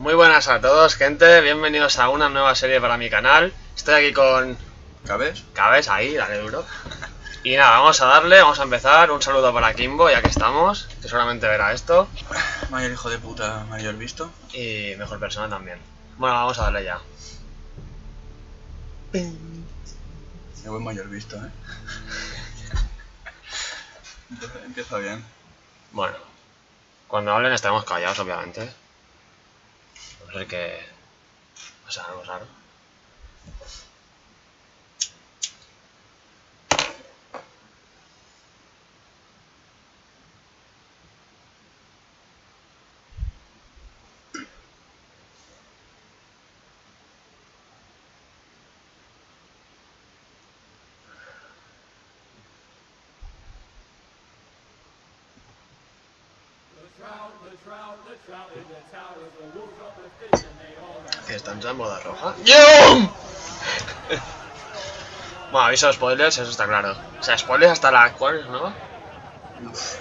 Muy buenas a todos, gente, bienvenidos a una nueva serie para mi canal. Estoy aquí con... ¿Cabes? Ahí, dale duro. Y nada, vamos a empezar. Un saludo para Kimbo, ya que estamos, que seguramente verá esto. Mayor hijo de puta, mayor visto. Y mejor persona también. Bueno, vamos a darle ya. Qué buen mayor visto, Empieza bien. Bueno, cuando hablen estaremos callados, obviamente. No sé qué... O sea, algo raro. ¿Están ya en boda roja? Bueno, aviso de spoilers, eso está claro. O sea, spoilers hasta la actual, ¿no?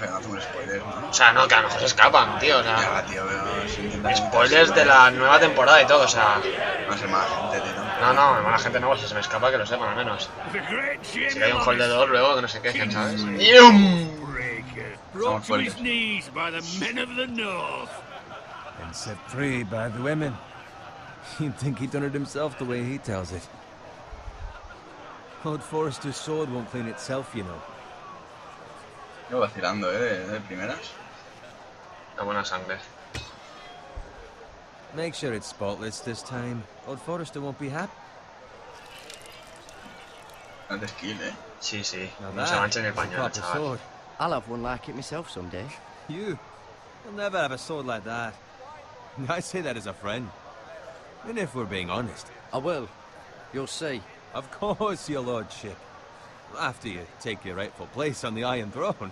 Venga, haz un spoiler, ¿no? O sea, no, que a lo mejor se escapan, tío, o sea... Ya, tío, pero... Spoilers de la nueva temporada y todo, o sea... Va a ser mala gente, tío. No, mala gente no, si se me escapa que lo sepan al menos. Si hay un hold de dos luego que no se quejen, ¿sabes? Somos fuertes. And set free by the women. You'd think he'd done it himself the way he tells it. Lord Forrester's sword won't clean itself, you know. Yo vacilando, de primeras. La buena sangre. Make sure it's spotless this time. Lord Forrester won't be happy. No te skill, Sí, sí. Now No se manche ni el that's a pañal, proper chaval. sword. I'll have one like it myself someday. You'll never have a sword like that. I say that as a friend. And if we're being honest. I will. You'll see. Of course, your lordship. After you take your rightful place on the Iron Throne.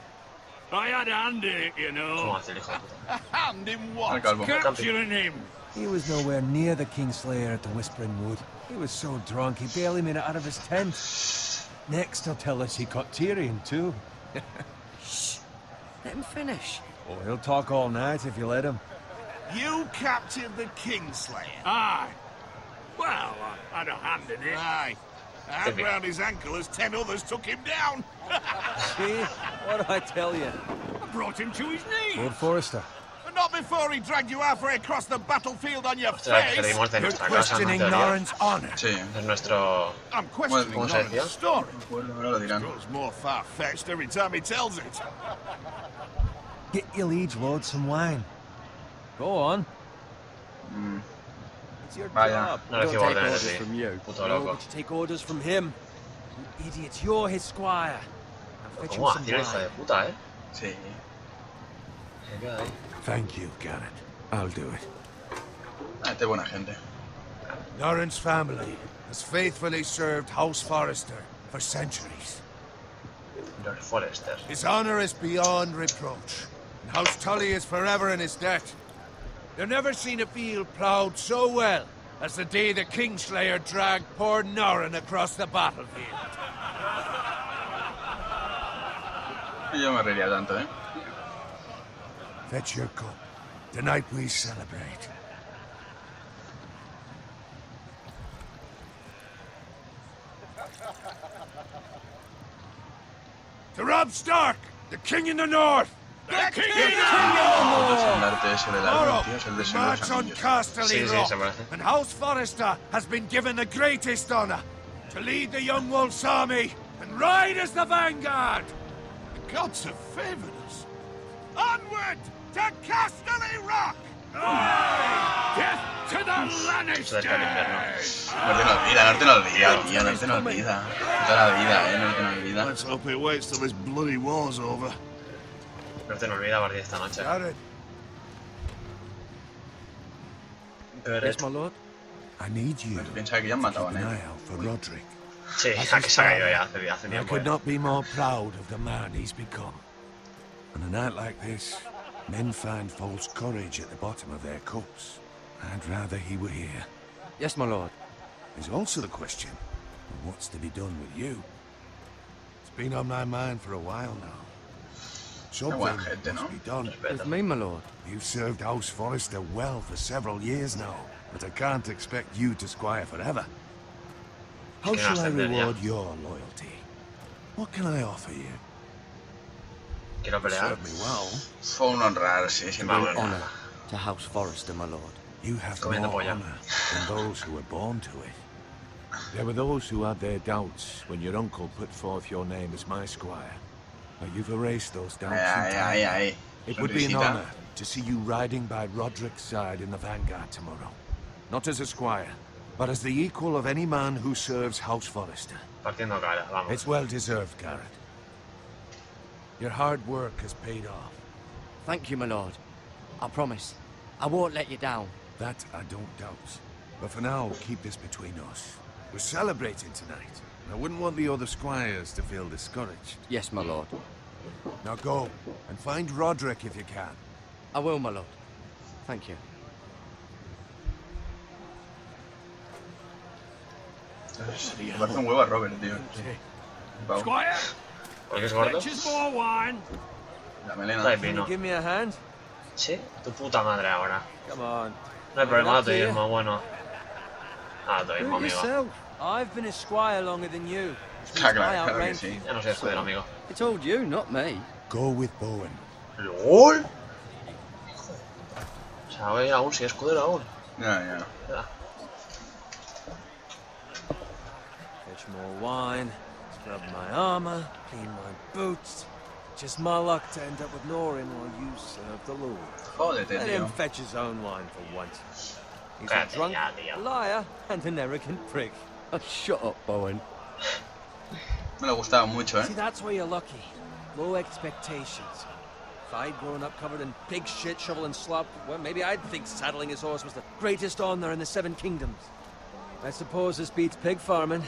I had a hand in it, you ¿Cómo know. hace el hijo de puta? A hand in Al what? calvo. Capturing him. He was nowhere near the Kingslayer at the Whispering Wood. He was so drunk he barely made it out of his tent. Next, he'll tell us he caught Tyrion, too. Shh. Let him finish. Oh, he'll talk all night if you let him. You captured the Kingslayer. Aye. Well, I had a hand in it. Aye. A hand round his ankle as 10 others took him down. See? What did I tell you? I brought him to his knees. Lord Forrester. But not before he dragged you halfway across the battlefield on your Hostia, que face. reímos de You're nuestra casa, ¿no? En questioning teoría. Norren's honor. Sí. Es nuestro... I'm questioning ¿Cómo se decía? Norren's story. Bueno, ahora lo dirán. Grows more far-fetched every time he tells it. Get your liege lord some wine. Go on. It's your Vaya. job. No Don't recibo take órdenes orders de ti. from you. Puto No, loco. but you take orders from him. You idiot, you're his squire. Now fetch him ¿Cómo some hace el hijo de wine. puta, Sí. Se queda ahí. Thank you, Garrett. I'll do it. Este buena gente. Norren's family has faithfully served House Forrester for centuries. Lord Forrester. His honor is beyond reproach, and House Tully is forever in his debt. They've never seen a field ploughed so well as the day the Kingslayer dragged poor Norren across the battlefield. Yo me reiría tanto, Fetch your cup. Tonight we celebrate. To Robb Stark, the King in the North! The King El estandarte ese del árbol, tío, es el de Serie March on Casterly Sí, sí, Rock, se parece. and House Forrester has been given the greatest honor to lead the Young Wolf's army and ride as the vanguard. The gods have favored us. Onward to Casterly Rock! Death to the Se acerca el invierno. Lannisters. Norte no olvida, Norte no olvida, tío, Norte no olvida. Toda la vida, Norte no olvida. Let's hope he waits till this bloody war's over. No te olvides a partir de esta noche. Garrett, Yes, my lord. I need you to Piensa que ya han matado a keep an Ned. eye out for Roderick. Sí, a que se ha caído ya hace I tiempo. could not be more proud of the man he's become. On a night like this, men find false courage at the bottom of their cups. I'd rather he were here. Yes, my lord. There's also the question of what's to be done with you. It's been on my mind for a while now. Something buena gente, must ¿no? be done. With me, my lord. You've served House Forrester well for several years now, but I can't expect you to squire forever. How Que shall I ascender ya. reward your loyalty? What can I offer you? Quiero pelear. Serve me well. Fue un honrar, sí, sin Vamos. problema. Honor to House Forrester, my lord. You have Comiendo more polla. honor than those who were born to it. There were those who had their doubts when your uncle put forth your name as my squire. But you've erased those doubts in time. Ahí. It would be an Sonrisita. honor to see you riding by Roderick's side in the vanguard tomorrow. Not as a squire, but as the equal of any man who serves House Forrester. Partiendo cara, vamos. It's well deserved, Garrett. Your hard work has paid off. Thank you, my lord. I promise. I won't let you down. That I don't doubt. But for now, keep this between us. We're celebrating tonight. I wouldn't want the other squires to feel discouraged. Yes, my lord. Now go, and find Roderick if you can. I will, my lord. Thank you. Me parece un huevo a Robert, tío. Pau, Squire, ¿Por qué es gordo? fetches more wine. la melena. Trae Can you vino. give me a hand? Sí, tu puta madre ahora. Come on. No hay problema, Up to you. turismo, bueno. Turismo, Do it amigo. yourself. I've been a squire longer than you. which Ah, means I claro que outrank sí. you. Ya no soy escudero, amigo. I told you, not me. Go with Bowen. ¿LOL? O sea, voy aún sin escudero aún. Ya. Ya. Fetch more wine, scrub my armor, clean my boots. Just my luck to end up with Norin while you serve the Lord. Jódete, Let tío. him fetch his own wine for once. He's a Cállate drunk, ya, tío. liar, and an arrogant prick. Oh, shut up, Bowen. Me lo gustaba mucho, See, that's where you're lucky. Low expectations. If I'd grown up covered in pig shit, shovel and slop, well, maybe I'd think saddling his horse was the greatest honor in the Seven Kingdoms. I suppose this beats pig farming.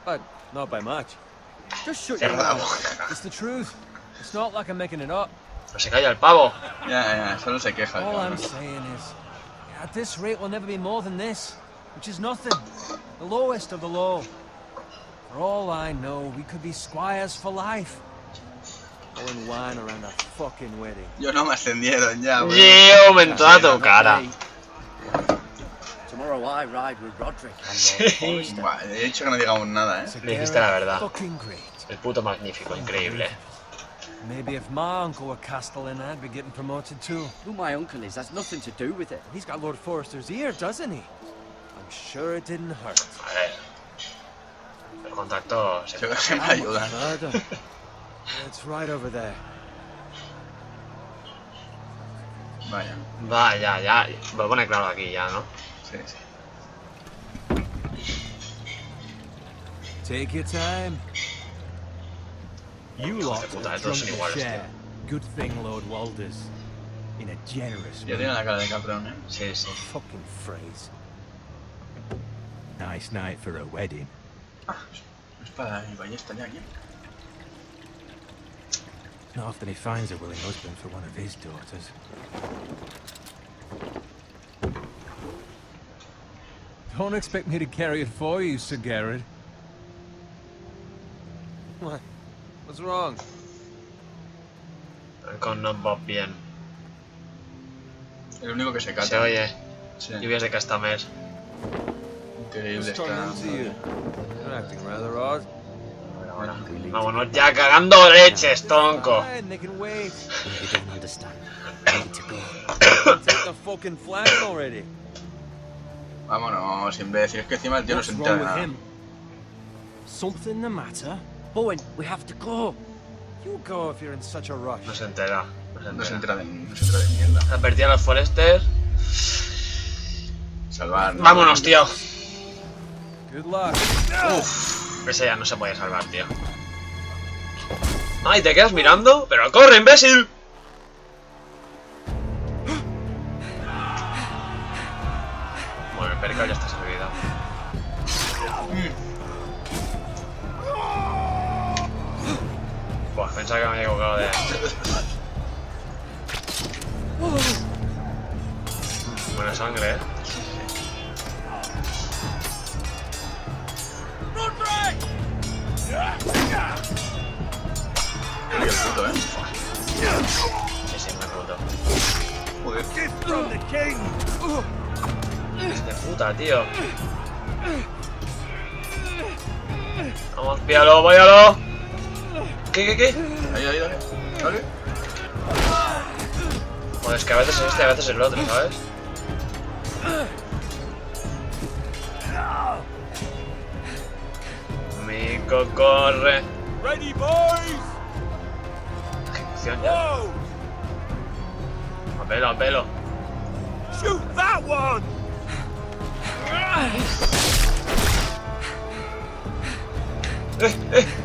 But not by much. Just shut your Cierra la mouth. boca. It's the truth. It's not like I'm making it up. No se calla el pavo. Ya, solo se queja. All I'm cabrón. saying is, at this rate, we'll never be more than this, which is nothing. The lowest of the low. For all I know, we could be squires for life. Pouring wine around a fucking wedding. Yo no me ascendieron ya, bro. Yo, en toda tu cara. Tomorrow I ride with Roderick and Sí. Lord Forrester. Buah, he dicho que no digamos nada, It's a Le dijiste la verdad. fucking great. El puto magnífico, increíble. Maybe if my uncle were castellan, I'd be getting promoted too. Who my uncle is has nothing to do with it. He's got Lord Forrester's ear, doesn't he? I'm sure it didn't hurt. A ver. El contacto se Siempre ayudan. Murder. It's right over there. Vaya, Va, ya. Lo pone claro aquí ya, ¿no? sí. Take your time. You lot de puta, have todos drunk son a iguales, share. Good thing, Lord Walders. In a generous Ya way. tiene la cara de cabrón, Sí. Fucking phrase. Nice night for a wedding. Es para mi ballesta ya aquí. Not often he finds a willing husband for one of his daughters. Don't expect me to carry it for you, Sir Garrett. What? What's wrong? El con no va bien. El único que se cata. Se oye. Sí. Lluvias de Castamers. Increíble está. You're acting rather odd. Ahora. Vámonos ya cagando leches, tronco. Fine, they can wait. You don't understand. I need to go. Take the fucking flag already. Vámonos, imbécil. Es que encima el tío no What's se entera wrong de with nada. him? Something the matter? Bowen, we have to go. You go if you're in such a rush. No se entera. No se entera de mierda. Advertí a los Foresters. Salvar. ¿no? Vámonos, tío. Good luck. Ese ya no se puede salvar, tío. Ay, ¿te quedas mirando? ¡Pero corre, imbécil! Bueno, el percal ya está servido. Buah, pensaba que me había equivocado de... Buena sangre, puto, ¿eh? Sí, sí, muy puto. Joder. Es de puta, tío. Vamos, píalo, váyalo. ¿Qué? Ahí, dale. Dale. Joder, es que a veces es este, a veces es el otro, ¿sabes? Amigo, corre. Ready, boys! Ejecución ya. Whoa! A pelo. Shoot that one!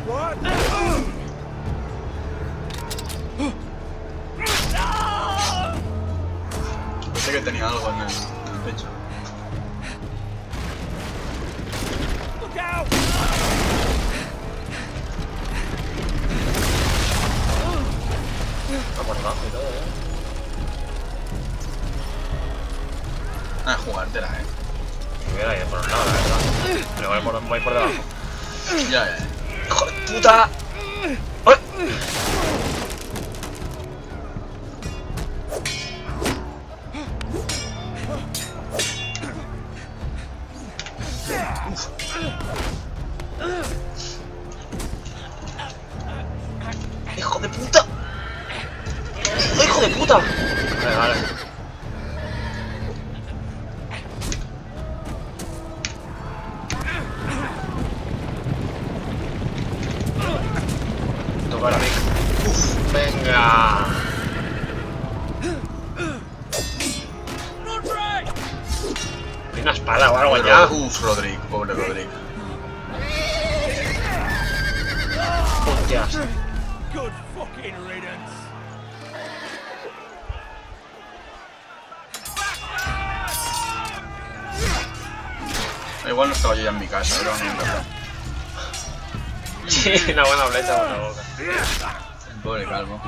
What? Pensé que tenía algo en el pecho. Look out! Va por abajo y todo, Jugártela, Me hubiera ido por un lado, la verdad. Pero voy por debajo. Ya. ¡Hijo de puta! ¡Ay! ¡Hijo de puta! ¡Hijo de puta! Vale. Tocar a mí. Venga. Hay una espada o algo ya. Rodrigo, pobre Rodrigo. Hostias. Good fucking riddance! Igual no estaba yo ya en mi casa, pero no me encanta. Sí, una buena flecha por la boca. El pobre calvo.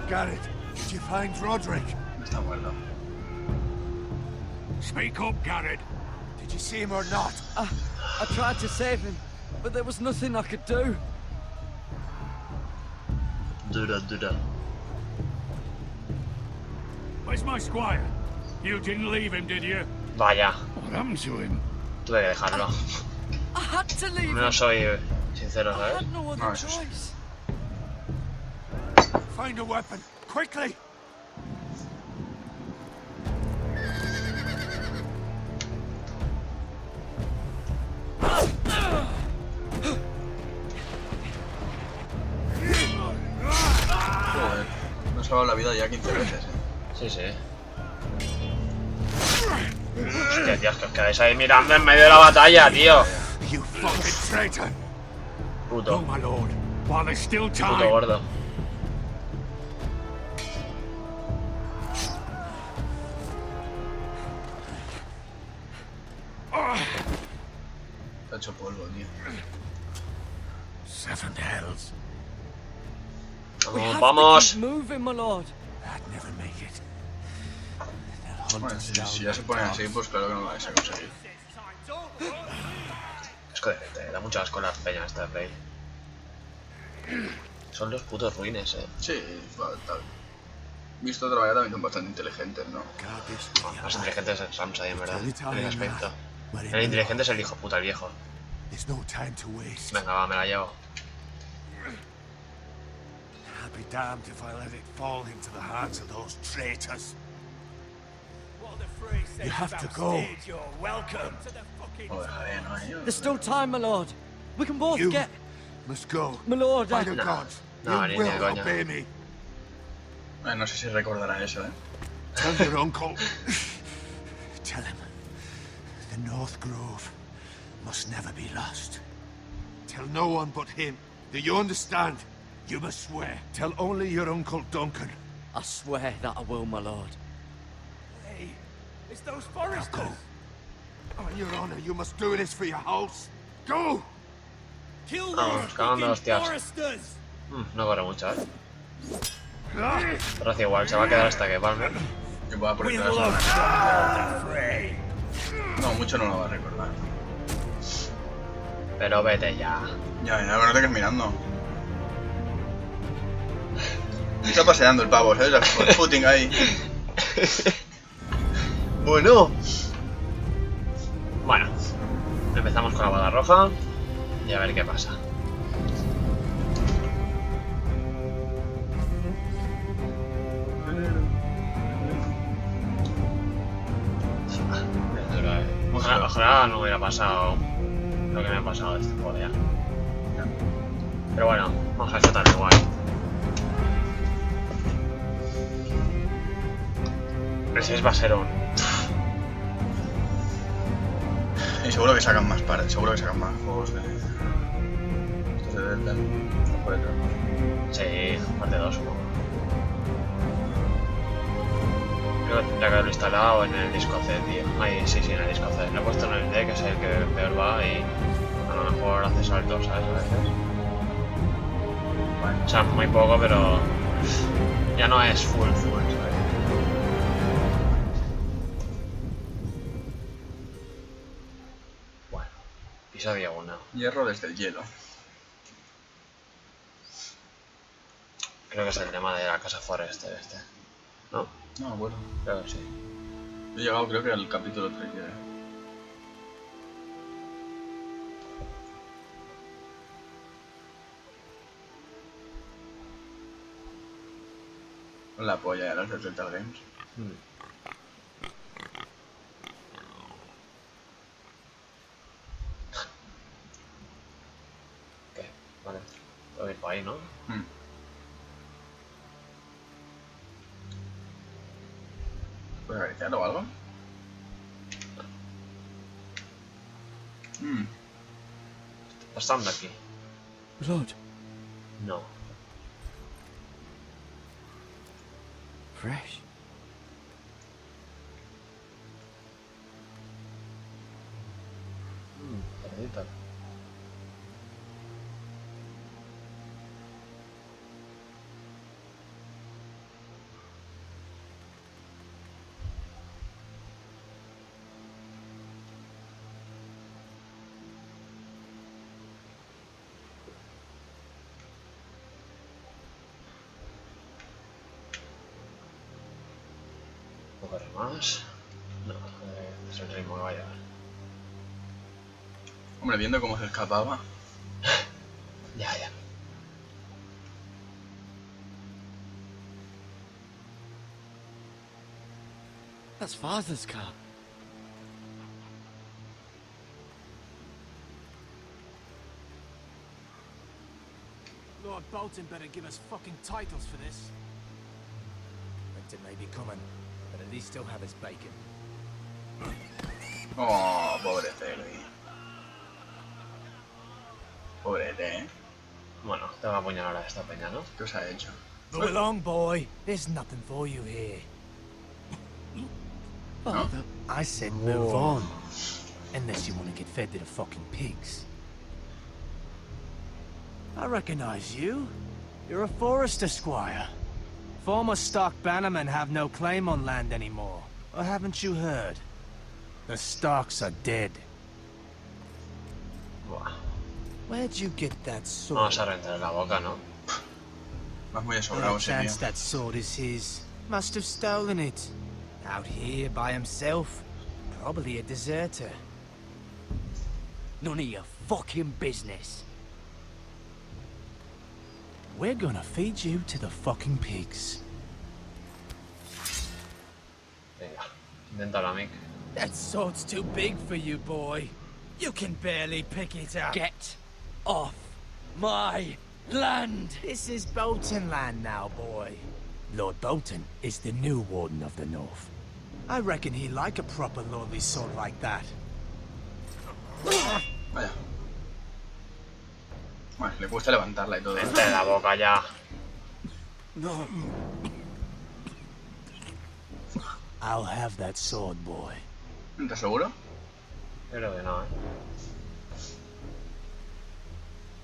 Garrett, did you find Roderick? No está muerto. Speak up, Garrett. Did you see him or not? I tried to save him, but there was nothing I could do. Dura. Where's my squire? You didn't leave him, did you? Vaya, What happened to him? tuve que dejarlo. I had to leave No him. soy sincero, I ¿sabes? had no other No, eso sí. choice. Find a weapon, quickly! Joder. Me ha salvado la vida ya 15 veces, Sí. Hostia, tío, es que os quedáis ahí mirando en medio de la batalla, tío. You fucking traitor! No, Puto my lord. While there's still time. gordo. Está hecho polvo, tío. Seven hells. We have Vamos. to keep moving, my lord. I'd never make it. They'll hunt Bueno, us si down. ya se pone así, pues claro que no lo vais a conseguir. Es que te da mucho asco las peñas esta play. Son los putos ruines, Sí, tal. Visto otra manera también son bastante inteligentes, ¿no? Más inteligentes es Ramsay, en verdad, en ese aspecto. El inteligente es el hijo puta, el viejo. There's no time to waste. Venga, va, me la llevo. I'll be damned if I let it fall into the hands of those traitors. You have to go. Lo dejaré, ¿no? There's still time, my lord. We can both You get... must go. My lord, By the No. gods, No, you ni will de coña. obey me. No sé si recordará eso, ¿eh? Tell your uncle. Tell him the North Grove must never be lost. Tell no one but him. Do you understand? You must swear. Tell only your Uncle Duncan. I swear that I will, my lord. Hey, it's those foresters. Go. On your honor, you must do this for your house. Go! Kill Vamos, those cagando fucking hostias. foresters. No corre mucho, Pero hace igual, se va a quedar hasta que palme. Que pueda por We detrás. love the fray. No, mucho no lo va a recordar. Pero vete ya. Ya, no te quedes mirando. Está paseando el pavo, ¿sabes? El footing ahí. Bueno. Bueno. Empezamos con la bola roja. Y a ver qué pasa. Ojalá no hubiera pasado lo que me ha pasado este juego ya. Pero bueno, vamos a disfrutar igual. El 6 va a ser un... Y seguro que sacan más partes, seguro que sacan más juegos de... Estos de Telltale, Juego de Tronos. Sí, parte 2 supongo. Creo que tendría que haberlo instalado en el disco C, tío. Ay, sí, en el disco C. Lo he puesto en el D, que es el que peor va, y a lo mejor hace saltos, ¿sabes? A veces. Bueno, o sea, muy poco, pero ya no es full, ¿sabes? Bueno, episodio 1. Hierro desde el hielo. Creo que es el tema de la casa Forrester este, ¿no? No me acuerdo. Creo que sí. He llegado creo que al capítulo 3 ya. La polla de los de Telltale Games. ¿Qué? Vale. Tengo que ir por ahí, ¿no? ¿Puedes acariciar o algo? ¿Qué está pasando aquí? Blood. No. Fresh. Perdita. Un poco de más. No, es el ritmo que va a llevar. Hombre, viendo cómo se escapaba. Ya. That's Father's car. Lord Bolton better give us fucking titles for this. Winter may be coming, but at least he'll have his bacon. Oh, pobre Serie. Pobrete, Bueno, tengo que apuñalar a esta peña, ¿no? ¿Qué os ha hecho? Move along, boy. There's nothing for you here. Father. I said move on. Unless you want to get fed to the fucking pigs. I recognize you. You're a Forester Squire. Former stock bannermen have no claim on land anymore. Or haven't you heard? The Starks are dead. Buah. Where'd you get that sword? Vamos a reventar la boca, ¿no? Vas muy No sobrado ese chance tío. that sword is his. Must have stolen it. Out here by himself. Probably a deserter. None of your fucking business. We're gonna feed you to the fucking pigs. Venga, inténtalo, Mick. That sword's too big for you, boy. You can barely pick it up. Get off my land! This is Bolton land now, boy. Lord Bolton is the new Warden of the North. I reckon he'd like a proper lordly sword like that. Vaya. Bueno, le cuesta levantarla y todo. Vente la boca ya. No. I'll have that sword, boy. ¿Estás seguro? Creo que no, ¿eh?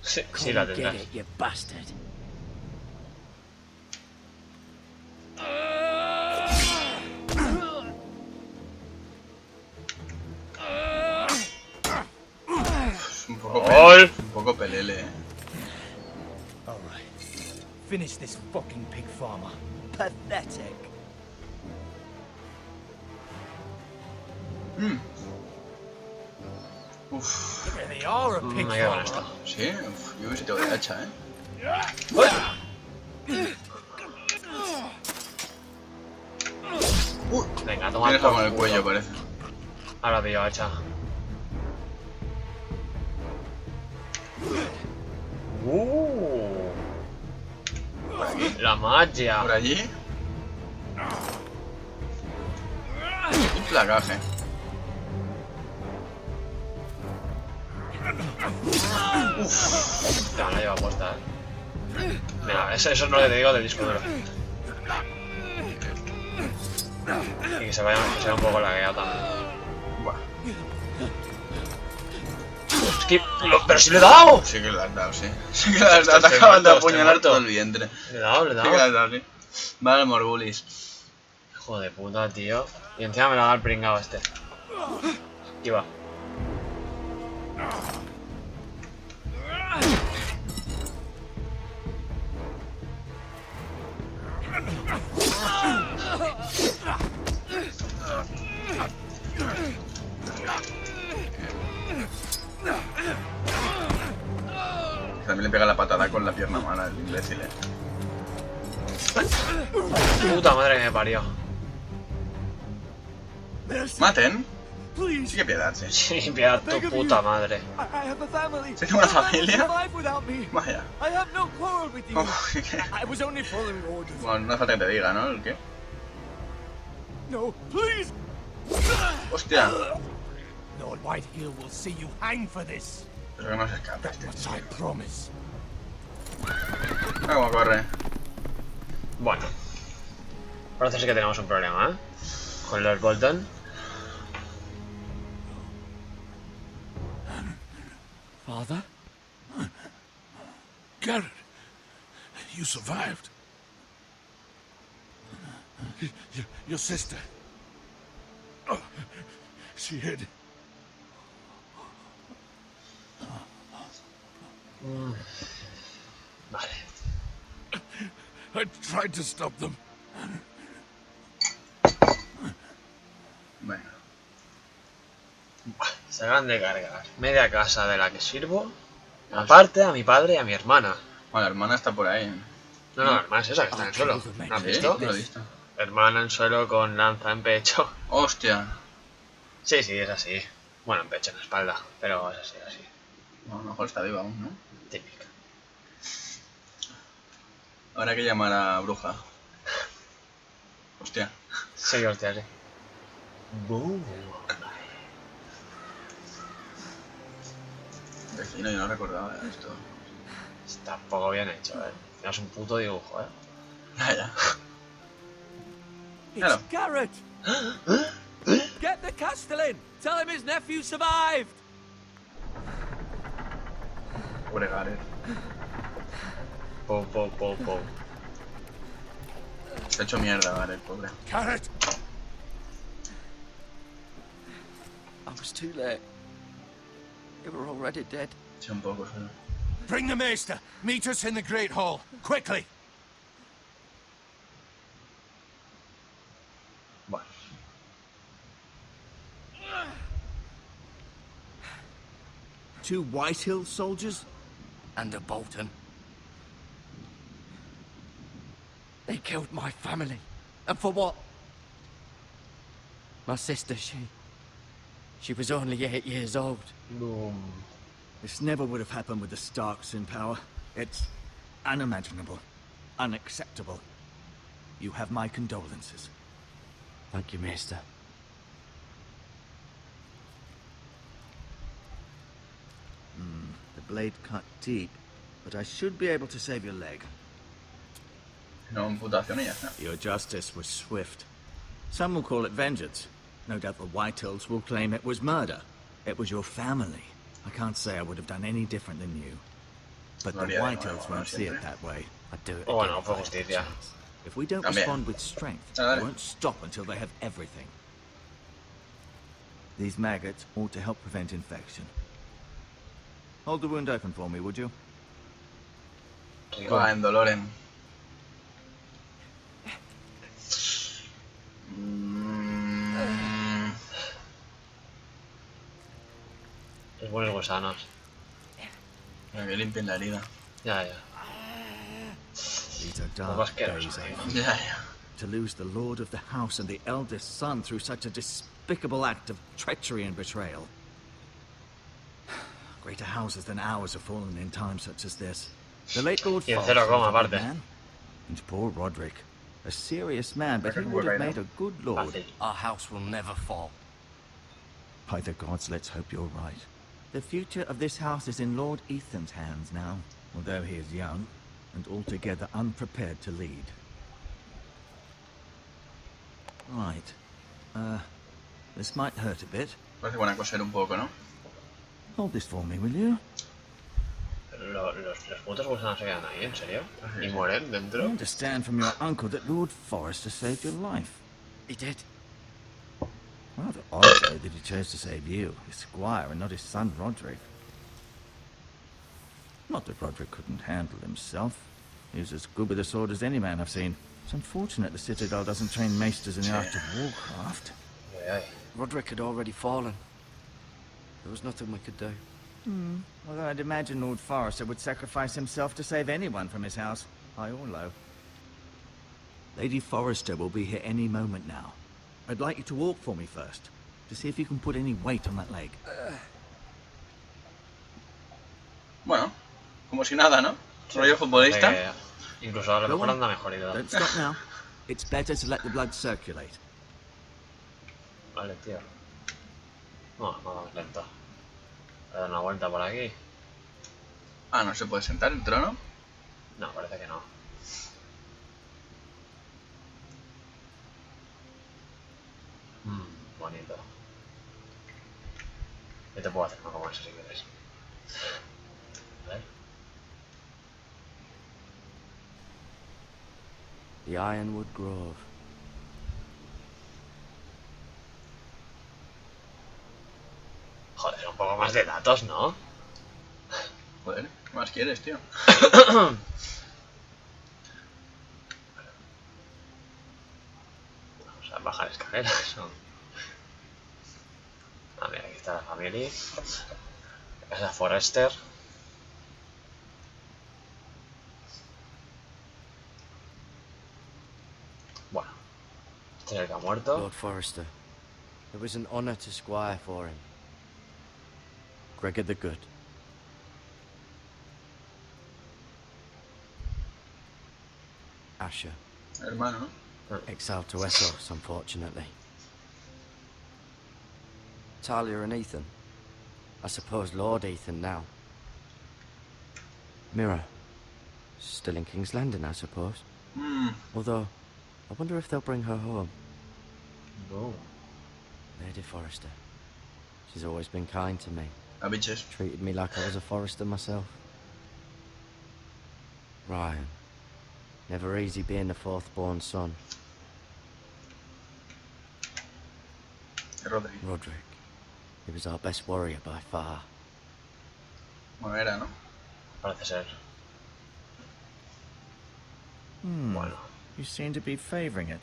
Sí, sí Come la get tendrás. it, you bastard. Es un poco ¡Gol! un poco pelele, All right. finish this fucking pig farmer. Pathetic. Uf. You really are a pig Me quedo con farmer. esto. Sí, uf, yo hubiese tirado de hacha, Venga, toma Tienes algo en el cuello, parece. Ahora pillo hacha. La magia. Por allí. Un placaje. Ya, la lleva puesta. Mira, eso es lo que te digo del disco duro. Y que se vaya un poco lagueado también. Buah. Es que, pero si le he dado. Sí que lo has dado, sí. Sí que lo has dado. Te acaban de apuñalar todo el vientre. Le he dado, Sí que lo has dado, sí. Vale, Morbulis. Hijo de puta, tío. Y encima me la da el pringado este. Aquí va. También le pega la patada con la pierna mala, el imbécil, Puta madre que me parió. ¿Maten? Please. Sí que piedad, sí. Sí, piedad tu puta madre. I have a family. ¿Tiene una familia? Survive without me. Vaya. I have no quarrel with you. Oh, ¿qué? I was only following orders. Bueno, no hace falta que te diga, ¿no? ¿El qué? No, please. ¡Hostia! Lord Whitehill will see you hang for this. Pero que no se escapa este. Much I promise. Mira cómo corre. Bueno. Parece ser que tenemos un problema, ¿eh? Con Lord Bolton. Father? Garrett, you survived. Your sister. Oh, she hid. Vale. I tried to stop them. Bueno. Se acaban de cargar media casa de la que sirvo. Aparte a mi padre y a mi hermana. Bueno, la hermana está por ahí. No, la hermana es esa que está en el suelo. ¿No has ¿Sí? visto? No lo he visto. Hermana en suelo con lanza en pecho. ¡Hostia! Sí, sí, es así. Bueno, en pecho, en la espalda. Pero es así, así. Bueno, a lo mejor está viva aún, ¿no? Típica. Ahora hay que llamar a bruja. Hostia. Sí, hostia, sí. Vecino, yo no recordaba esto. Está poco bien hecho, Es un puto dibujo, Vaya. It's Hello. Garrett. Get the Castellan. Tell him his nephew survived. Pobre Gareth. Po. Se ha hecho mierda, Gareth, pobre. Garrett, I was too late. You were already dead. Sí, un poco solo. Bring the maester. Meet us in the Great Hall. Quickly. Bueno. Two Whitehill soldiers? And a Bolton. They killed my family. And for what? My sister, she was only 8 years old. Boom. This never would have happened with the Starks in power. It's unimaginable. Unacceptable. You have my condolences. Thank you, Maester. The blade cut deep, but I should be able to save your leg. No, amputación y ya está. Your justice was swift. Some will call it vengeance. No doubt the Whitehills will claim it was murder. It was your family. I can't say I would have done any different than you. But the Gloria de Whitehills nuevo, won't see it siempre. that way. I'd do it Oh, again no, if fue I had the justicia. chance. If we don't También. respond with strength, Dale. they won't stop until they have everything. These maggots ought to help prevent infection. Hold the wound open for me, would you? Rico. Va, en Doloren. Los buenos gusanos. Para que limpien la herida. Ya, ya. These are Los dark asquerosos, days, tío. Ya, ya. To lose the lord of the house and the eldest son through such a despicable act of treachery and betrayal. Greater houses than ours have fallen in times such as this. The late Lord Y en Forrester 0, was a good aparte. man, and poor Roderick, a serious man, but he Roderick would have Moreno. made a good lord. Fácil. Our house will never fall. By the gods, let's hope you're right. The future of this house is in Lord Ethan's hands now, although he is young and altogether unprepared to lead. Right. This might hurt a bit. Parece buena coser un poco, ¿no? Hold this for me, will you? Los putos gusanos se quedan ahí, ¿en serio? Sí, ¿Y sí. mueren I dentro? understand from your uncle that Lord Forrester saved your life. He did. Rather odd, though, that he chose to save you, his squire, and not his son Roderick. Not that Roderick couldn't handle himself. He was as good with a sword as any man I've seen. It's unfortunate the Citadel doesn't train maesters in the art of warcraft. Ay, ay. Roderick had already fallen. There was nothing we could do. Although I'd imagine Lord Forrester would sacrifice himself to save anyone from his house, high or low. Lady Forrester will be here any moment now. I'd like you to walk for me first, to see if you can put any weight on that leg. Bueno, como si nada, ¿no? Rollo futbolista. Incluso a lo Go mejor on. anda mejor y todo. Don't stop now. It's better to let the blood circulate. Vale, tío. No, vamos lento. Voy a dar una vuelta por aquí. Ah, ¿no se puede sentar el trono? No, parece que no. Bonito. Yo te puedo hacer uno como eso si quieres. A ver. The Ironwood Grove. Joder, un poco más de datos, ¿no? Joder, ¿qué más quieres, tío? Vamos a bajar escaleras. Ah, mira, aquí está la familia. La casa Forrester. Bueno, este es el que ha muerto. Lord Forrester. It was an honor to squire for him. Gregor the Good. Asher. Hermano, ¿no? Exiled to Essos, unfortunately. Talia and Ethan. I suppose Lord Ethan now. Mira. Still in King's Landing, I suppose. Although, I wonder if they'll bring her home. No. Lady Forrester. She's always been kind to me. A biches. Treated me like I was a Forrester myself. Ryan. Never easy being the fourth-born son. Roderick. Roderick. He was our best warrior by far. Bueno, era, ¿no? Parece ser. Hmm. Bueno, You seem to be favouring it.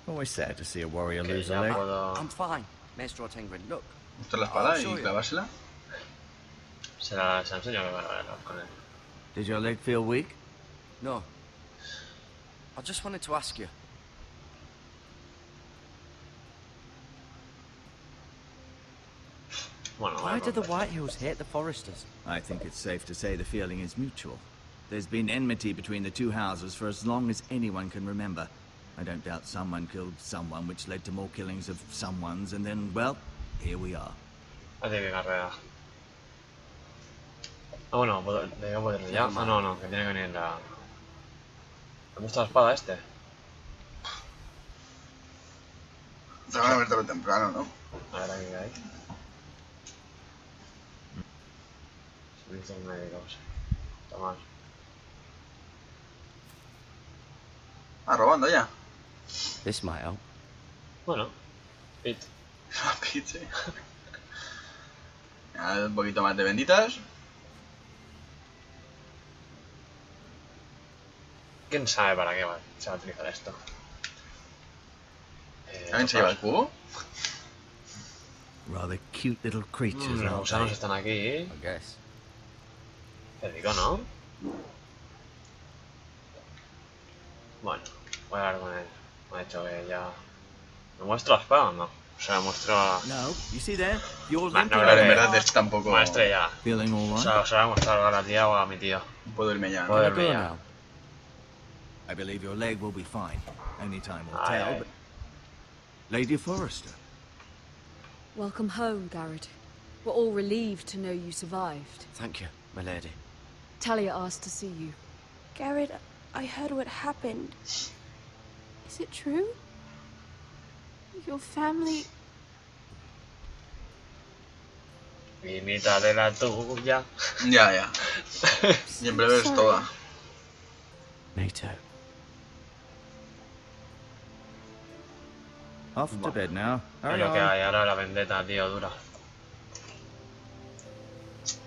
Always sad to see a warrior que lose a ya leg. puedo... I'm fine, Maestro Tengrin. Look. Mostrar la espada show y you. clavársela. Se la enseño que va a con él. Did your leg feel weak? No. I just wanted to ask you. Bueno, Why bueno, do the Whitehills hate the Forresters? I think it's safe to say the feeling is mutual. There's been enmity between the two houses for as long as anyone can remember. I don't doubt someone killed someone, which led to more killings of someones, and then, well, here we are. Hace que carrera. Ah, bueno, ¿debería poder ir ya? Ah, no, que tiene que venir la... ¿Dónde está la espada este? Te van a ver tarde o temprano, ¿no? A ver aquí qué hay. Servicios médicos. Tomás. Ah, robando ya. This might help. Bueno, Pit. La pizza. Ya, un poquito más de benditas. ¿Quién sabe para qué se va a utilizar esto? ¿Alguien se lleva el cubo? Rather cute little creatures, Los aren't gusanos they? están aquí. I guess. Qué rico, ¿no? Bueno, voy a hablar con él. Me ha dicho que ya... ¿Me muestro la espada o no? O sea, muestro a... No, you see there? You're No, limping no, Claro, en que- verdad es tampoco... Una estrella. Feeling all O right? sea, se lo voy a mostrar a la tía o a mi tío. Puedo irme ya, ¿no? Puedo Can I irme go ya. now? I believe your leg will be fine. Only time will Aye, tell, aye. but... Lady Forrester. Welcome home, Garrett. We're all relieved to know you survived. Thank you, my lady. Talia asked to see you. Garrett, I heard what happened. Is it true? Your family... Y mitad de la tuya. Ya, ya. Y en breve es Sorry. toda. Me too. Off to bed now. Es Hurry lo que on. hay ahora, la vendetta, tío, dura.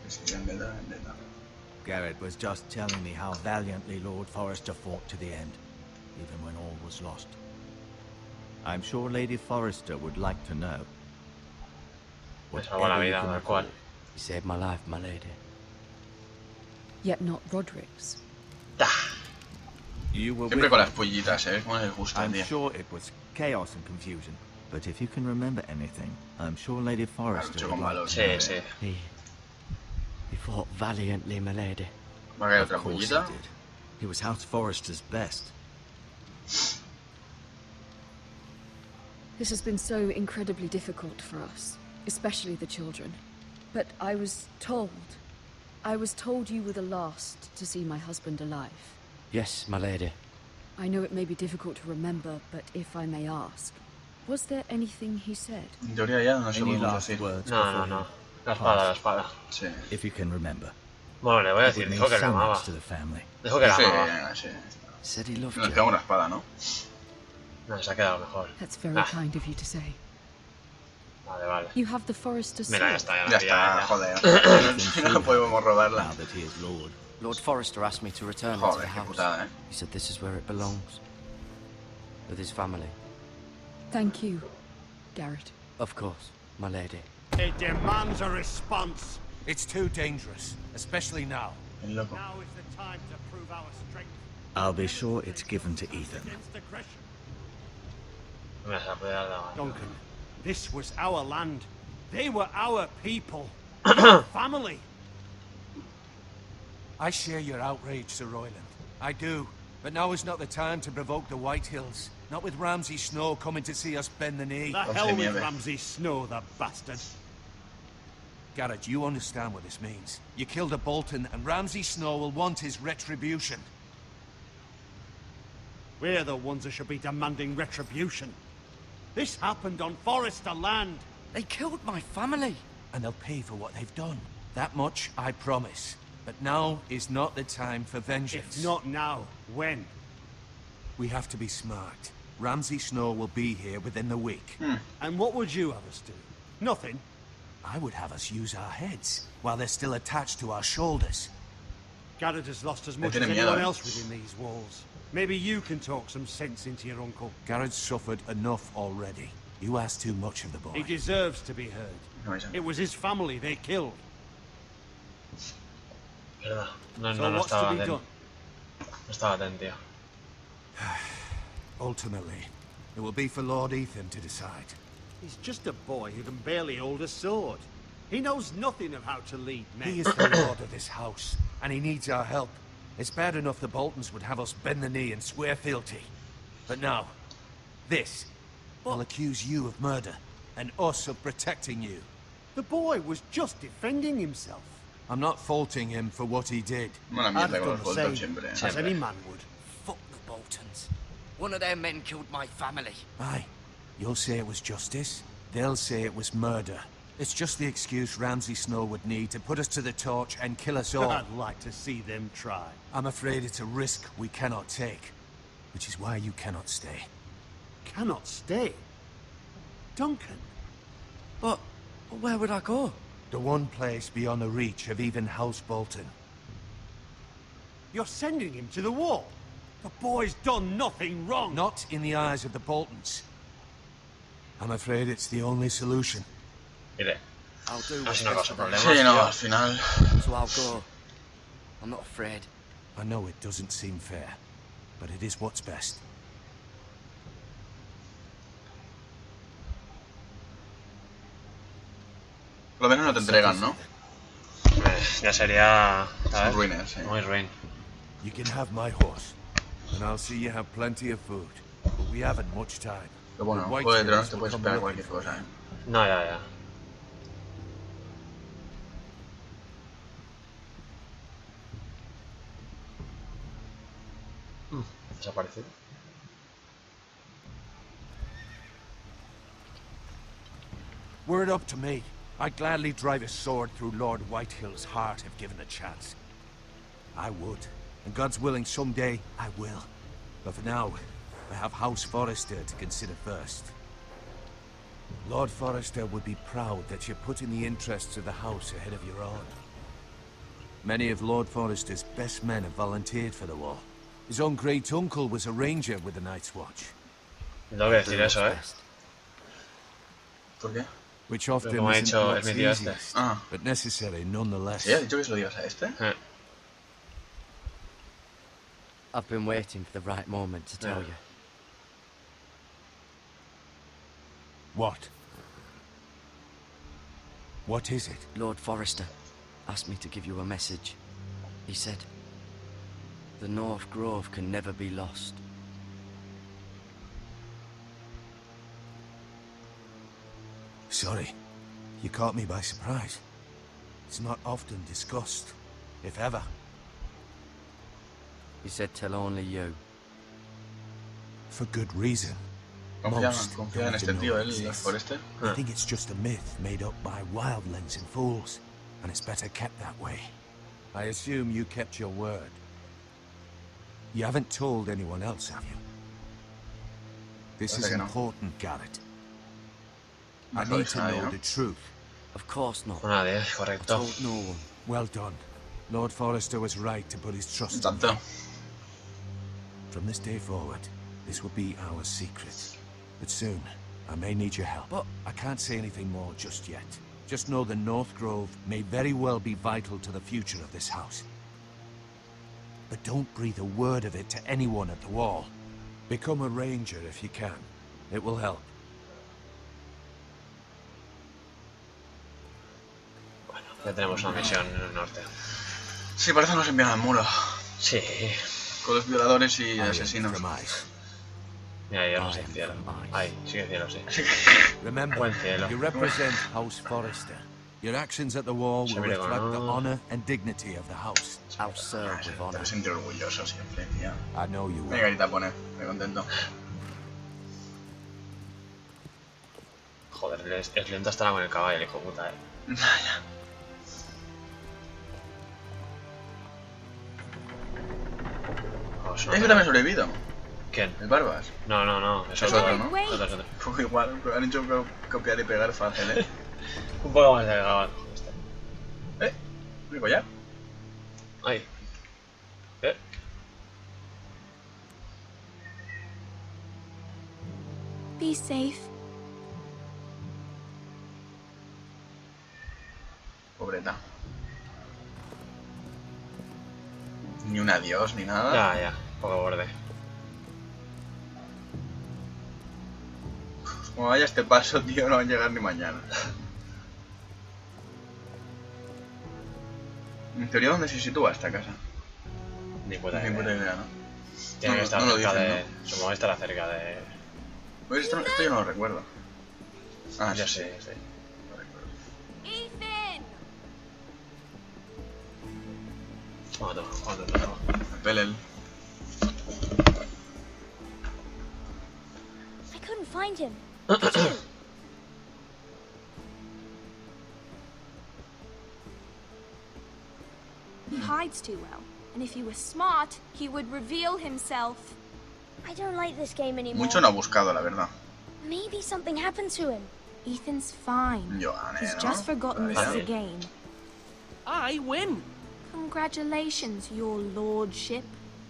Sí, en verdad, en verdad. Garrett was just telling me how valiantly Lord Forrester fought to the end, even when all was lost. I'm sure Lady Forrester would like to know. Me salvó la Whatever you vida, can tal cual. recall. You saved my life, my lady. Yet not Roderick's. You were Siempre with con him. las pollitas, ¿eh? Cómo les gusta, I'm tío. sure it was chaos and confusion, but if you can remember anything, I'm sure Lady Forrester Mucho would con like valor. to Sí, know. sí. He fought valiantly, my lady. ¿Va a caer Of otra course pollita? he did. He was House Forrester's best. This has been so incredibly difficult for us, especially the children. But I was told you were the last to see my husband alive. Yes, my lady. I know it may be difficult to remember, but if I may ask, was there anything he said? En teoría ya no sé Any cómo last decir. words No, no, before no. you La espada, la passed? espada. Sí. If you can remember. Bueno, le voy a It decir, would dijo mean que la so amaba. much to the family. Dijo que la Sí, amaba. sí. Said he loved Nos you. quedamos la espada, ¿no? No, se ha quedado mejor. That's very Ah. kind of you to say. Vale, vale. You have the Forrester sword. Mira, ya está, ya Ya la pilla, está, joder. No podemos robarla. Now that he is Lord. Lord Forrester asked me to return it to Joder, the qué house. putada, ¿eh? He said this is where it belongs. With his family. Thank you, Garrett. Of course, my lady. It demands a response. It's too dangerous, especially now. El loco. Now is the time to prove our strength I'll be sure it's given to Ethan. against aggression. Mira, se la puede dar la mano. Duncan, this was our land. They were our people. Our family. I share your outrage, Sir Royland. I do. But now is not the time to provoke the White Hills. Not with Ramsay Snow coming to see us bend the knee. The hell with Ramsay Snow, the bastard. Garrett, you understand what this means. You killed a Bolton, and Ramsay Snow will want his retribution. We're the ones that should be demanding retribution. This happened on Forrester land. They killed my family. And they'll pay for what they've done. That much I promise. But now is not the time for vengeance. If not now, when? We have to be smart. Ramsay Snow will be here within the week. And what would you have us do? Nothing. I would have us use our heads, while they're still attached to our shoulders. Garrett has lost as much tiene as miedo, anyone eh. else within these walls. Maybe you can talk some sense into your uncle. Garrett's suffered enough already. You ask too much of the He boy. deserves to be heard. No vais a- It was his family they killed. Verdad. No, So no, no what's to estaba be atento. done? No estaba atento, tío. Ultimately, it will be for Lord Ethan to decide. He's just a boy who can barely hold a sword. He knows nothing of how to lead men. He is the lord of this house, and he needs our help. It's bad enough the Boltons would have us bend the knee and swear fealty. But now, this will accuse you of murder, and us of protecting you. The boy was just defending himself. I'm not faulting him for what he did. Una I'd mierda have con done los the Bolton same, siempre. as any man would. Fuck the Boltons. One of their men killed my family. Aye. You'll say it was justice. They'll say it was murder. It's just the excuse Ramsay Snow would need to put us to the torch and kill us all. I'd like to see them try. I'm afraid it's a risk we cannot take. Which is why you cannot stay. Cannot stay. Duncan. But where would I go? The one place beyond the reach of even House Bolton. You're sending him to the wall. The boy's done nothing wrong. Not in the eyes of the Boltons. I'm afraid it's the only solution. Mire, I'll do no what's es una best cosa, for the problemas. Sí, no, tío. al final. So I'll go. I'm not afraid. I know it doesn't seem fair, but it is what's best. Por lo menos no te entregan, ¿no? Ya sería, Son ¿sabes? ruines, sí. Muy ruin. You can have my horse, and I'll see you have plenty of food. But we haven't much time. Pero bueno, The Juego de Tronos Whitehills te will puedes come esperar looking cualquier for cosa, you. ¿eh? No, ya. Desaparecido. Were it up to me, I'd gladly drive a sword through Lord Whitehill's heart if given a chance. I would, and God's willing someday I will. But for now, I have House Forrester to consider first. Lord Forrester would be proud that you're putting the interests of the house ahead of your own. Many of Lord Forrester's best men have volunteered for the war. His own great-uncle was a ranger with the Night's Watch. Tengo que decir eso, ¿Por qué? Which often como ha isn't dicho what's el mío este. easiest, Ah. but necessary nonetheless. ¿Sí? ¿Has dicho que se lo digas a este? I've been waiting for the right moment to tell you. What? What is it? Lord Forrester asked me to give you a message. He said, the North Grove can never be lost. Sorry, you caught me by surprise. It's not often discussed, if ever. He said tell only you. For good reason. Confía en este tío, él, Forrester. I think it's just a myth made up by wildlings and fools, and it's better kept that way. I assume you kept your word. You haven't told anyone else, have you? This is important, Garrett. I need to know the truth. Of course not. Con nadie, I correcto. told no one. Well done. Lord Forrester was right to put his trust in you. Tanto. From this day forward, this will be our secret. But soon, I may need your help. But I can't say anything more just yet. Just know the North Grove may very well be vital to the future of this house. But don't breathe a word of it to anyone at the wall. Become a ranger if you can. It will help. Bueno, ya tenemos una misión en el norte. Sí, parece que nos envían al muro. Sí. Con los violadores y asesinos. Mira, ya no sé cielo. Ay, sí que cielo, sí. Remember, Buen cielo. you represent House Forrester. Your actions at the wall will reflect the honor and dignity of the house. I'll serve with Te honor. vas a sentir orgulloso siempre, tío. I know you Qué will. carita pone, me contento. Joder, es lento hasta con el caballo, el hijo puta, Vamos, ¿Es que también ha sobrevivido? ¿Quién? ¿El Barbas? No, Es otro, ¿no? Otro, es otro. Fue igual, han hecho copiar y pegar fácil, ¿eh? Un poco más delgado. ¿Mi collar? Ay. Be safe. Pobreta. Ni un adiós, ni nada. Ya, poco borde. Como vaya este paso, tío, no va a llegar ni mañana. En teoría, ¿dónde se sitúa esta casa? Ni puta Ni puta idea. idea, ¿no? Tiene que estar no lo cerca dicen, de... ¿no? Supongo que estará cerca de... Pues esto yo no lo recuerdo. Ah, Ya sí, sé, sí. Lo recuerdo. Ethan! ¿Cuándo? Pelel. I couldn't find him. He hides too well, and if he was smart, he would reveal himself. I don't like this game anymore. Mucho no ha buscado, la verdad. Maybe something happened to him. Ethan's fine. He's just forgotten this is a game. I win. Congratulations, your lordship.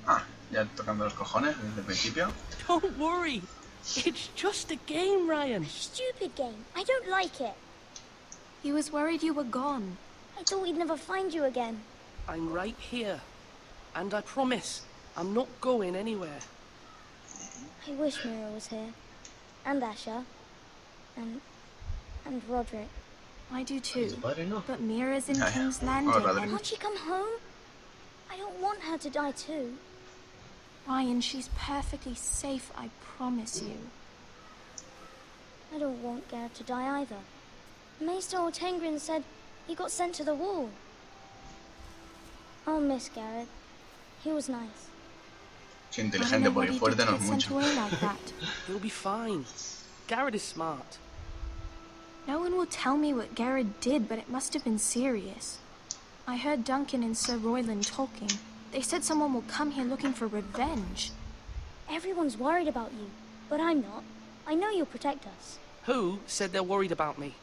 Ah, ya tocando los cojones desde el principio. Don't worry. It's just a game, Ryan. Stupid game. I don't like it. He was worried you were gone. I thought we'd never find you again. I'm right here. And I promise, I'm not going anywhere. I wish Mira was here. And Asher. And Roderick. I do too. No. But Mira's in King's Oh, Landing Roderick. and... Can't she come home? I don't want her to die too. Ryan, she's perfectly safe, I promise you. I don't want Garrett to die either. Maester Ortengrin said he got sent to the wall. I'll miss Garrett. He was nice. Es inteligente porque fuerte no es Sent mucho. away like that. He'll be fine. Garrett is smart. No one will tell me what Garrett did, but it must have been serious. I heard Duncan and Sir Royland talking. They said someone will come here looking for revenge. Everyone's worried about you, but I'm not. I know you'll protect us. Who said they're worried about me?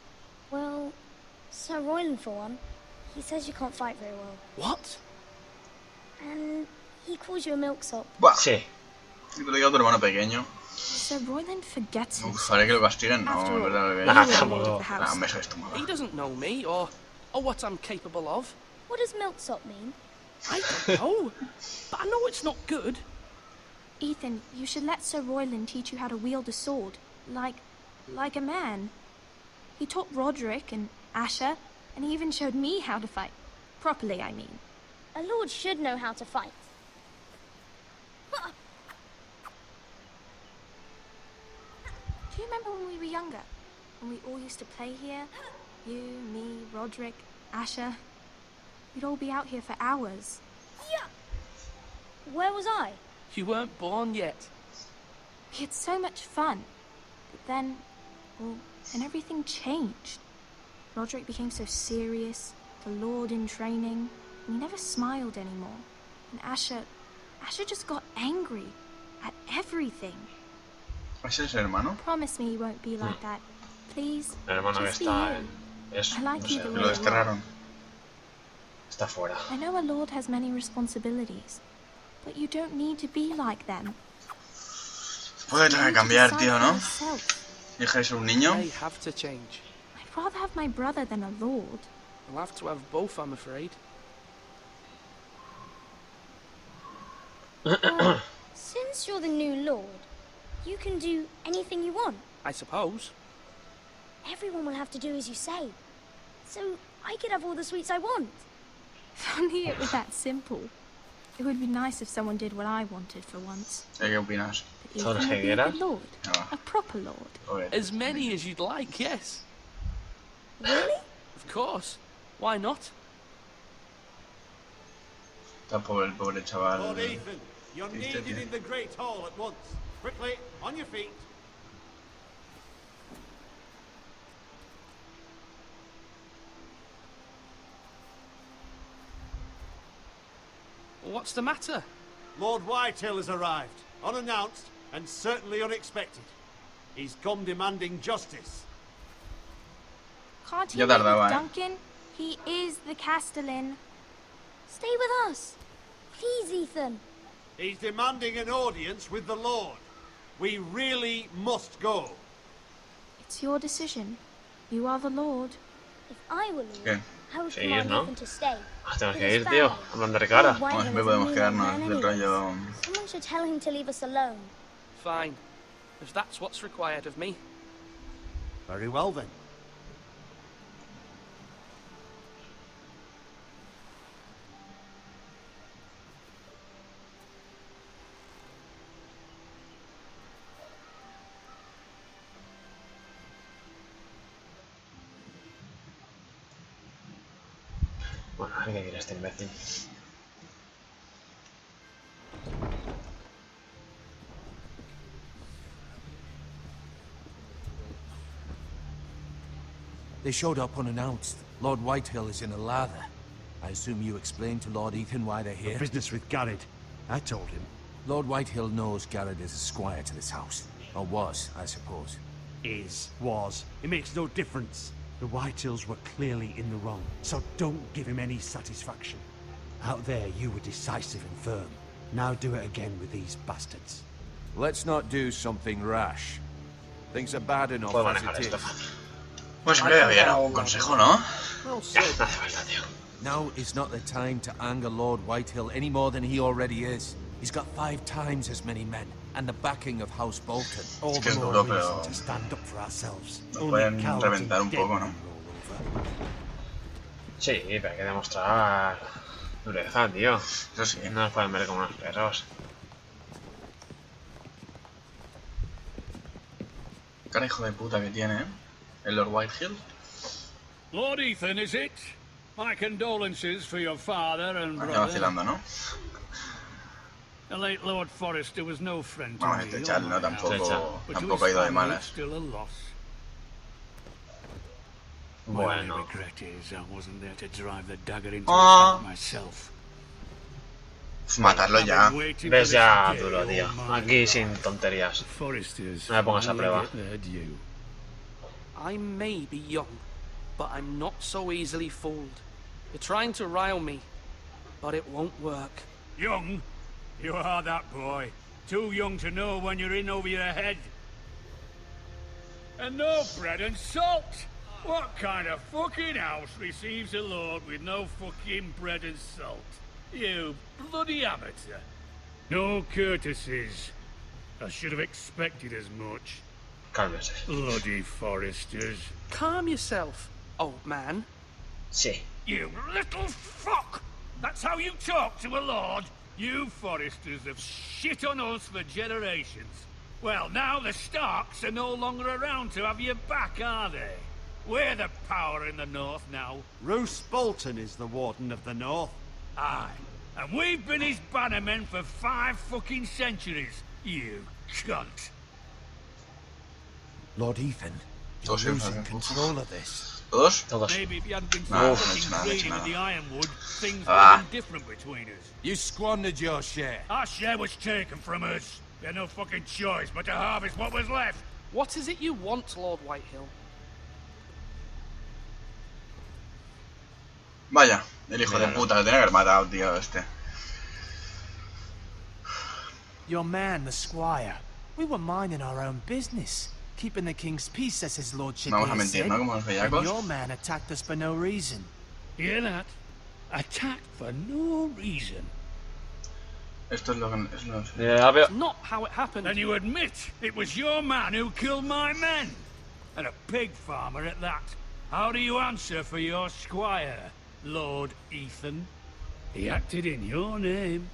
Well, Sir Royland for one. He says you can't fight very well. What? And he calls you a milksop. Buah. Sí. Si te lo digo a tu hermano pequeño. Sir Royland forgets Uf, himself. haré que lo castiguen. No, After es all, verdad, you bebé. were Nah, the lord tampoco. of the Nah, house. un beso esto, mamá. He doesn't know me or what I'm capable of. What does milksop mean? I don't know. But I know it's not good. Ethan, you should let Sir Royland teach you how to wield a sword. Like a man. He taught Roderick and Asher, and he even showed me how to fight. Properly, I mean. A lord should know how to fight. Do you remember when we were younger? When we all used to play here? You, me, Roderick, Asher. We'd all be out here for hours. Yeah. Where was I? You weren't born yet. We had so much fun. But then, well, then everything changed. Roderick became so serious, the lord in training, and he never smiled anymore. And Asher just got angry at everything. ¿Ese es el hermano? Promise me you won't be like that. Please, El hermano que just be está you. es, I like no you sé, the Lo way you are. desterraron. está fuera. I know a lord has many responsibilities, but you don't need to be like them. Puede tener que cambiar, tío, ¿no? Deja de ser un niño. They have to change. I'd rather have my brother than a lord. I'll have to have both, I'm afraid. Well, since you're the new lord, you can do anything you want. I suppose. Everyone will have to do as you say. So I could have all the sweets I want. If only it were that simple. It would be nice if someone did what I wanted for once. ¿Qué opinas? But Todo lo Ethan que would be a quieras. good lord. Ah, A proper lord. joder. As many as you'd like, yes. Really? Of course. Why not? Está pobre, el pobre chaval. Lord Ethan, you're He's needed dead, yeah. in the Great Hall at once. Quickly, on your feet. What's the matter? Lord Whitehill has arrived, unannounced and certainly unexpected. He's come demanding justice. Can't he Ya meet tardaba, with eh. Duncan? He is the Castellan. Stay with us. Please, Ethan. He's demanding an audience with the Lord. We really must go. It's your decision. You are the lord. If I were lord, ¿Qué? I would Seguir, command ¿no? Ethan to stay. Ah, tenemos With que his ir, tío. family. A plantar cara. Lord Whitehill siempre is a podemos new quedarnos man del anyways. rollo. Someone should tell him to leave us alone. Fine. If that's what's required of me. Very well then. Bueno, a ver qué quiere este imbécil. They showed up unannounced. Lord Whitehill is in a lather. I assume you explained to Lord Ethan why they're here? Business with Garrett. I told him. Lord Whitehill knows Garrett is a squire to this house. Or was, I suppose. Was. It makes no difference. The Whitehills were clearly in the wrong, so don't give him any satisfaction. Out there, you were decisive and firm. Now do it again with these bastards. let's not do something rash. Things are bad enough Puedo as manejar it esto is. fácil. Pues siempre había algún consejo, ¿no? Ya, no hace falta, tío. Now is not the time to anger Lord Whitehill any more than he already is. He's got 5 times as many men, and the backing of House Bolton. All que es the more duro, reason pero to stand up for ourselves. nos Only pueden cowards reventar and un poco, dead ¿no? men roll over. Sí, pero hay que demostrar dureza, tío. Eso sí. No nos pueden ver como unos perros. Cara hijo de puta que tiene, ¿eh? El Lord Whitehill. Lord Ethan, is it? My condolences for your father and Ya brother. vacilando, ¿no? The late Lord Forrester was no friend to Vamos, me. este chat no or my tampoco, house, but to tampoco ha his ido de family, malas. it's still a loss. My only Bueno. regret is I wasn't there to drive the dagger into Ah. his heart myself. Pues matarlo I've ya. been waiting Ves for ya this day duro, tío. all my Aquí life. sin tonterías. The Forresters No me pongas a finally prueba. get their due. I may be young, but I'm not so easily fooled. You're trying to rile me, but it won't work. Young? You are that boy. Too young to know when you're in over your head. And no bread and salt! What kind of fucking house receives a lord with no fucking bread and salt? You bloody amateur. No courtesies. I should have expected as much. Cálmese. Bloody Forresters. Calm yourself, old man. Sí. You little fuck! That's how you talk to a lord? You Forresters have shit on us for generations. Well, now the Starks are no longer around to have your back, are they? We're the power in the north now. Roose Bolton is the Warden of the North. Aye. And we've been his bannermen for 5 fucking centuries. You cunt. Lord Ethan, you're Todos losing enfadan. control of this. ¿Todos? Todos. Maybe if you hadn't been so No, no he fucking hecho nada, no he hecho greedy with nada. the ironwood, things would Ah. have been different between us. You squandered your share. Our share was taken from us. We had no fucking choice but to harvest what was left. What is it you want, Lord Whitehill? Vaya, el hijo de Míralo. puta, lo tenía que haber matado, tío, este. Your man, the squire. We were minding our own business, keeping the king's peace, as his lordship Vamos a here mentir, said. ¿no? Como los And bellacos. your man attacked us for no reason. Hear that? Attacked for no reason. Esto es lo que... Es lo... Ya veo. It's not how it happened. And you admit it was your man who killed my men? And a pig farmer at that. How do you answer for your squire, Lord Ethan? He acted in your name.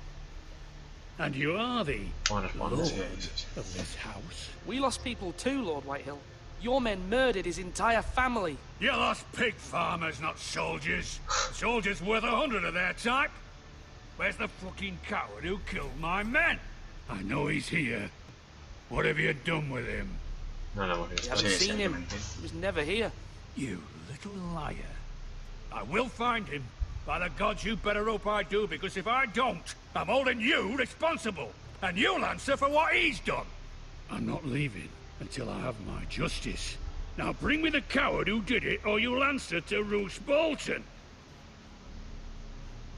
And you are the Buenas, lord buenas. of this house. We lost people too, Lord Whitehill. Your men murdered his entire family. You lost pig farmers, not soldiers. Soldiers worth 100 of their type. Where's the fucking coward who killed my men? I know he's here. What have you done with him? No lo hemos We visto. haven't Sí, sí, seen hay que him. mentir. He was never here. You little liar. I will find him. By the gods, you better hope I do, because if I don't, I'm holding you responsible. And you'll answer for what he's done. I'm not leaving until I have my justice. Now bring me the coward who did it, or you'll answer to Roose Bolton.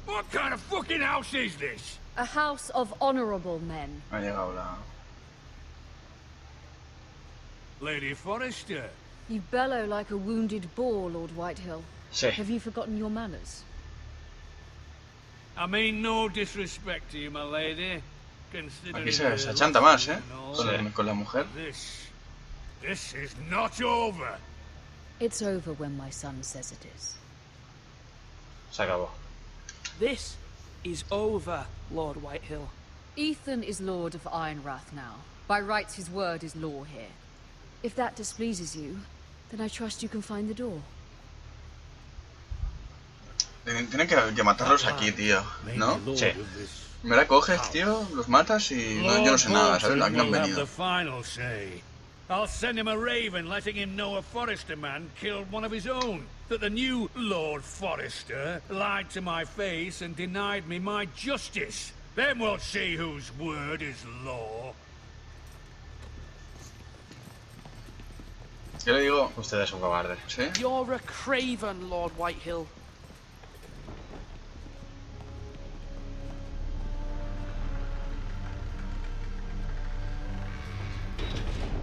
What kind of fucking house is this? A house of honorable men. Ha llegado la... Lady Forrester. You bellow like a wounded boar, Lord Whitehill. Sí. Have you forgotten your manners? I mean no disrespect to you, my lady. Considering Aquí se the achanta más, ¿eh? loss Con, and all. con la mujer. This is not over. It's over when my son says it is. Se acabó. This is over, Lord Whitehill. Ethan is Lord of Ironrath now. By rights, his word is law here. If that displeases you, then I trust you can find the door. Tienen que matarlos aquí, tío, ¿no? Sí. Me la coges, tío, los matas y no, yo no sé nada, ¿sabes? Aquí no han venido. The final say. I'll send him a raven letting him know a Forrester man killed one of his own. That the new Lord Forrester lied to my face and denied me my justice. Then we'll see whose word is law. Yo le digo... Usted es un cobarde. ¿Sí? You're a craven, Lord Whitehill.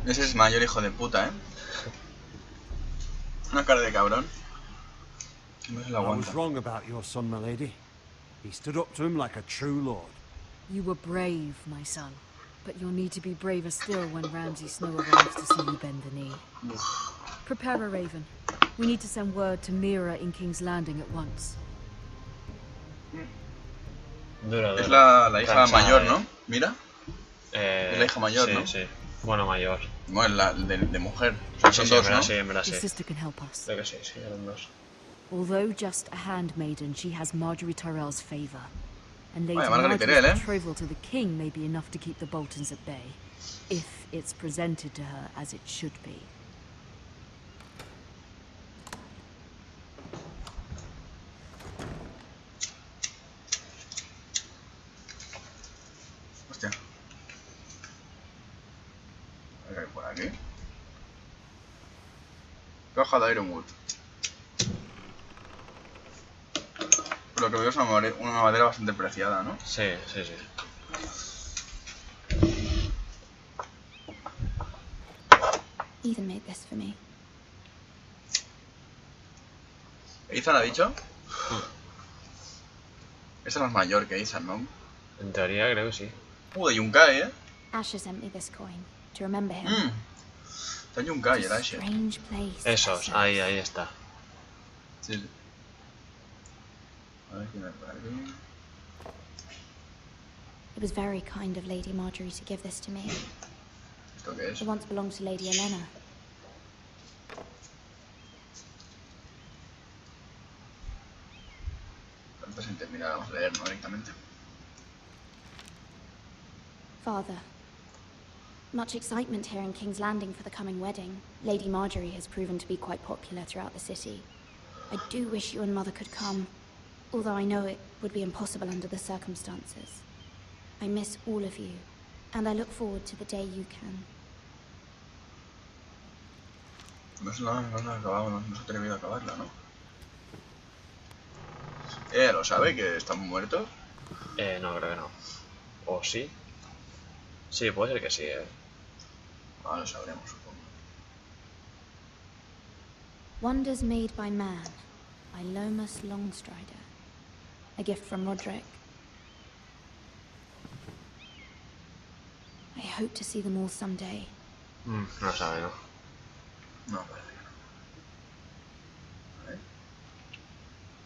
Ese es mayor hijo de puta, ¿eh? Una cara de cabrón. No se la I was aguanta. wrong about your son, my lady. He stood up to him like a true lord. You were brave, my son. But you'll need to be braver still when Ramsay Snow arrives to see you bend the knee. Prepare a raven. We need to send word to Mira in King's Landing at once. Duro, Es duro. la hija Cansada, mayor, ¿no? Mira. Es la hija mayor, sí, ¿no? Sí, bueno, mayor. Bueno, la de mujer. Sí, Son sí, dos, en verdad ¿no? sí, en verdad Your sí. sister can help us. Creo que sí, sí, eran dos. Although just a handmaiden, she has Marjorie Tyrell's favor. And Lady Vaya, Margaret Marjorie's Tyrell, ¿eh? betrothal to the king may be enough to keep the Boltons at bay, if it's presented to her as it should be. Hostia. A ver, por aquí. Caja de Ironwood. Por lo que veo es una madera bastante preciada, ¿no? Sí, sí, sí. Ethan made this for me. ¿Ethan ha dicho? Esta no es mayor que Ethan, ¿no? En teoría creo que sí. De Yunkai, ¿eh? Asher sent me this coin to remember him. Está en Yunkai, el Asher. Strange place. Esos, ahí está. Sí, sí. A ver quién hay por aquí. It was very kind of Lady Marjorie to give this to me. ¿Esto qué es? It once belonged to Lady Elena. Antes de terminar, vamos a leer, ¿no? Directamente. Father, much excitement here in King's Landing for the coming wedding. Lady Marjorie has proven to be quite popular throughout the city. I do wish you and Mother could come, although I know it would be impossible under the circumstances. I miss all of you, and I look forward to the day you can. No se la acabado, no se ha atrevido a acabarla, ¿no? ¿Lo sabe que están muertos? No, creo que no. ¿O sí? Sí, puede ser que sí, Lo sabremos, supongo. Wonders made by man, by Lomas Longstrider. A gift from Roderick. I hope to see them all someday. No sabe, ¿no? No, parece que no. A ver.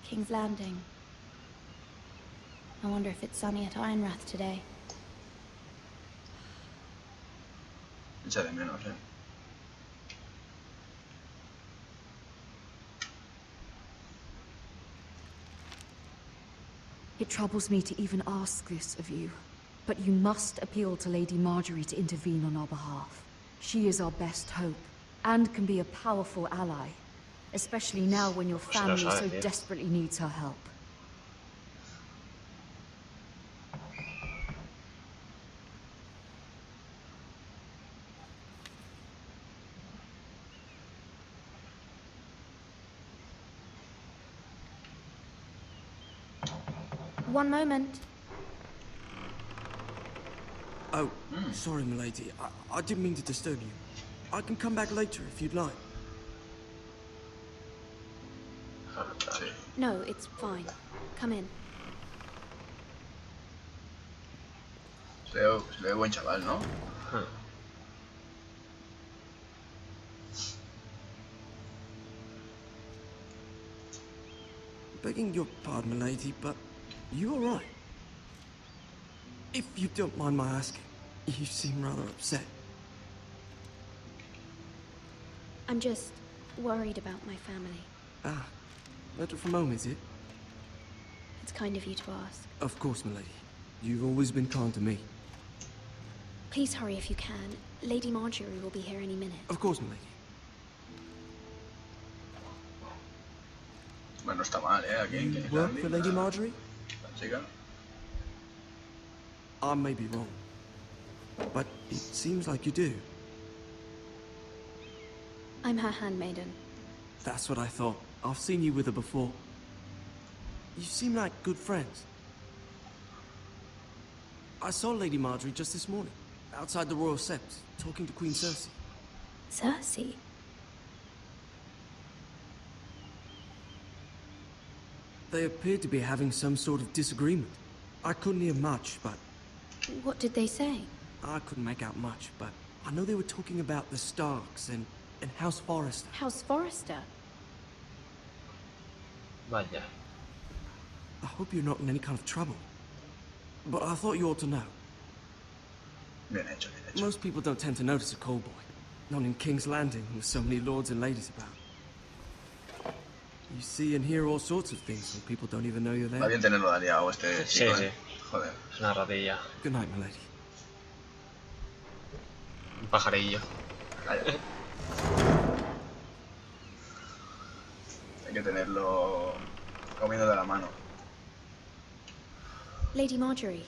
King's Landing. I wonder if it's sunny at Ironrath today. Echa de menos, ¿eh? It troubles me to even ask this of you, but you must appeal to Lady Marjorie to intervene on our behalf. She is our best hope, and can be a powerful ally, especially now when your family so desperately needs her help. One moment. Oh, sorry, milady. I didn't mean to disturb you. I can come back later if you'd like. Sí. No, it's fine. Come in. Se ve buen chaval, ¿no? Begging your pardon, milady, but you all right? If you don't mind my asking, you seem rather upset. I'm just worried about my family. Ah, matter from home, is it? It's kind of you to ask. Of course, milady. You've always been kind to me. Please hurry if you can. Lady Marjorie will be here any minute. Of course, milady. Bueno, está mal, ¿eh? Aquí en You work for Lady Marjorie? La chica. I may be wrong, but it seems like you do. I'm her handmaiden. That's what I thought. I've seen you with her before. You seem like good friends. I saw Lady Marjorie just this morning, outside the Royal Sept, talking to Queen Cersei. Cersei? They appeared to be having some sort of disagreement. I couldn't hear much, but... What did they say? I couldn't make out much, but I know they were talking about the Starks and House Forrester. House Forrester? Vaya. I hope you're not in any kind of trouble. But I thought you ought to know. Bien hecho, bien hecho. Most people don't tend to notice a call boy. Not in King's Landing, with so many lords and ladies about. You see and hear all sorts of things when people don't even know you're there. Va bien tenerlo de aliado este Sí, chico, sí. Joder. Es una ratilla. Good night, my lady. Un pajarillo. Calla. Hay que tenerlo comiendo de la mano. Lady Marjorie,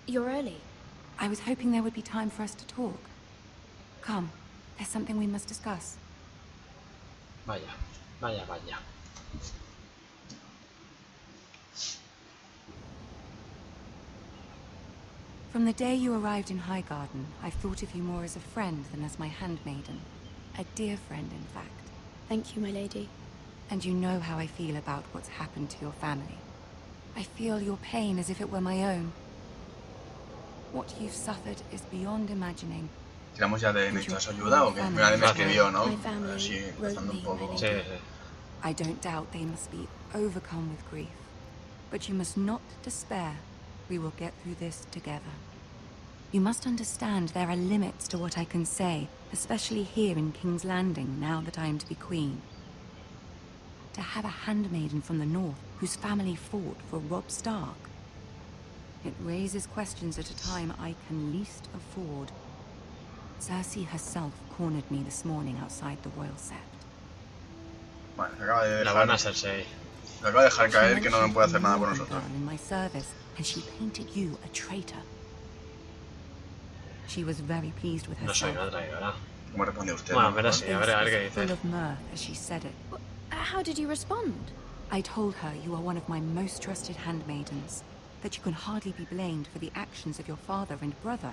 you're early. I was hoping there would be time for us to talk. Come, there's something we must discuss. Vaya, vaya, vaya. From the day you arrived in Highgarden, I've thought of you more as a friend than as my handmaiden. A dear friend, in fact. Thank you, my lady. And you know how I feel about what's happened to your family. I feel your pain as if it were my own. What you've suffered is beyond imagining. ¿Tiramos ya de necesitas ayuda o qué? Nadie me escribió, ¿no? My family Así, wrote empezando un me, poco. my Sí, lady. sí. I don't doubt they must be overcome with grief. But you must not despair. We will get through this together. You must understand there are limits to what I can say, especially here in King's Landing, now that I am to be queen. To have a handmaiden from the north whose family fought for Robb Stark. It raises questions at a time I can least afford. Cersei herself cornered me this morning outside the royal sept. Bueno, se acaba de La dejar, buena Cersei. se acaba de dejar caer que no me puede hacer nada por nosotros. In my service, and she painted you a traitor. She was very pleased with No soy herself. una traidora. ¿Cómo responde usted? Bueno, no? pero sí, a ver qué Full dice. of mirth as she said it. How did you respond? I told her you are one of my most trusted handmaidens, that you can hardly be blamed for the actions of your father and brother.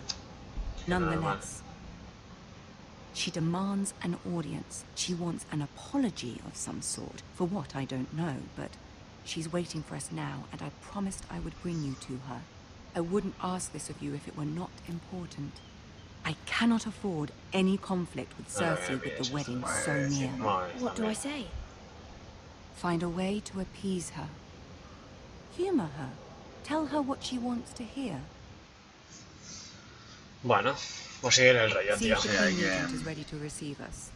Nonetheless, she demands an audience. She wants an apology of some sort, for what I don't know, but she's waiting for us now, and I promised I would bring you to her. I wouldn't ask this of you if it were not important. I cannot afford any conflict with Cersei with the wedding so near. What do I say? Find a way to appease her. Humor her. Tell her what she wants to hear. Bueno, pues sigue el rollo, See tío. if the Sí, hay Queen que- Regent is ready to receive us.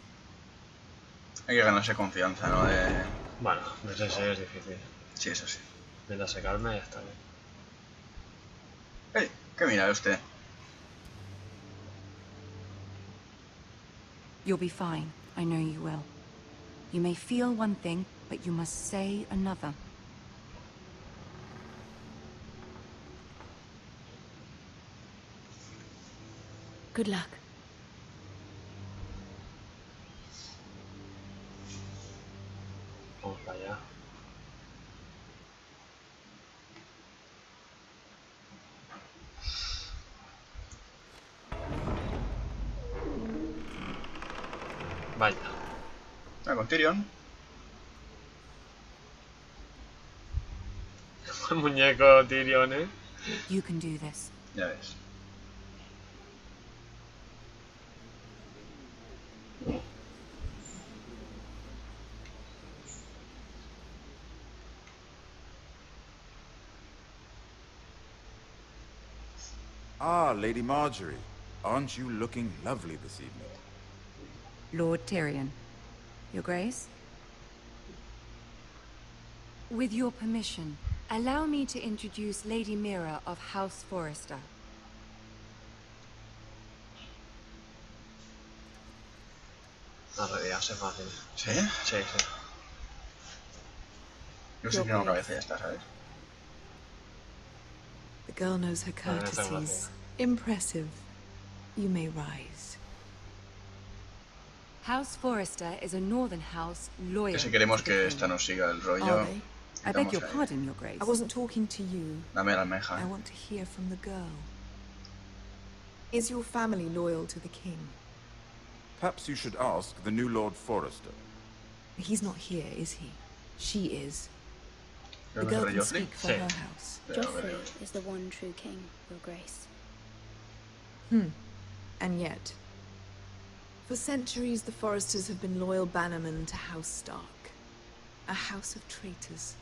Hay que ganarse confianza, ¿no? Bueno, no sé si es difícil. Sí, eso sí. Mientras se calme, ya está bien. ¡Ey! ¿Qué mira usted? You'll be fine. I know you will. You may feel one thing, but you must say another. Good luck. Vamos para allá. Vaya. Ah, con Tyrion. El muñeco Tyrion, ¿eh? You can do this. Ya ves. Ah, Lady Marjorie. Aren't you looking lovely this evening? Lord Tyrion. Your Grace? With your permission, allow me to introduce Lady Mira of House Forrester. Arrodillarse fácil. ¿Sí? Sí, sí. Yo sé que no cabeza ya está, ¿sabes? The girl knows her Ah, está courtesies. fácil. Impressive. You may rise. House Forrester is a northern house loyal. Que si queremos to the que king. esta nos siga el Are rollo, they? I beg quitamos your ahí. pardon, Your Grace. I wasn't talking to you. Dame la almeja. I want to hear from the girl. Is your family loyal to the king? Perhaps you should ask the new Lord Forrester. He's not here, is he? She is. The ¿No girl es can Joffrey? speak for her house. Joffrey is the one true king, Your Grace. And yet, for centuries the Forresters have been loyal bannermen to House Stark. A house of traitors.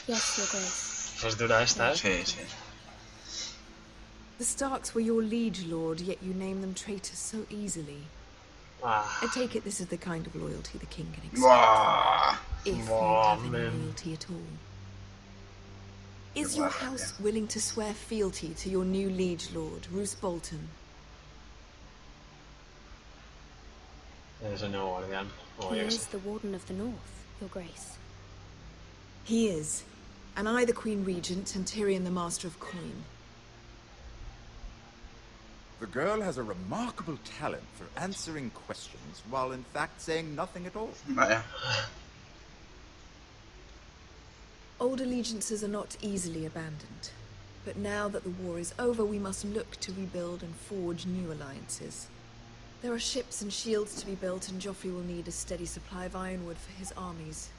Yes, Your Grace. Es dura esta, ¿eh? Sí, sí. The Starks were your liege lord, yet you name them traitors so easily. I take it this is the kind of loyalty the king can expect. If you have any loyalty at all. Is your house willing to swear fealty to your new liege lord, Roose Bolton? Es el nuevo guardián. He is the Warden of the North, Your Grace. He is. And I the Queen Regent, and Tyrion the Master of Coin. The girl has a remarkable talent for answering questions while in fact saying nothing at all. Vaya. Old allegiances are not easily abandoned. But now that the war is over, we must look to rebuild and forge new alliances. There are ships and shields to be built, and Joffrey will need a steady supply of ironwood for his armies.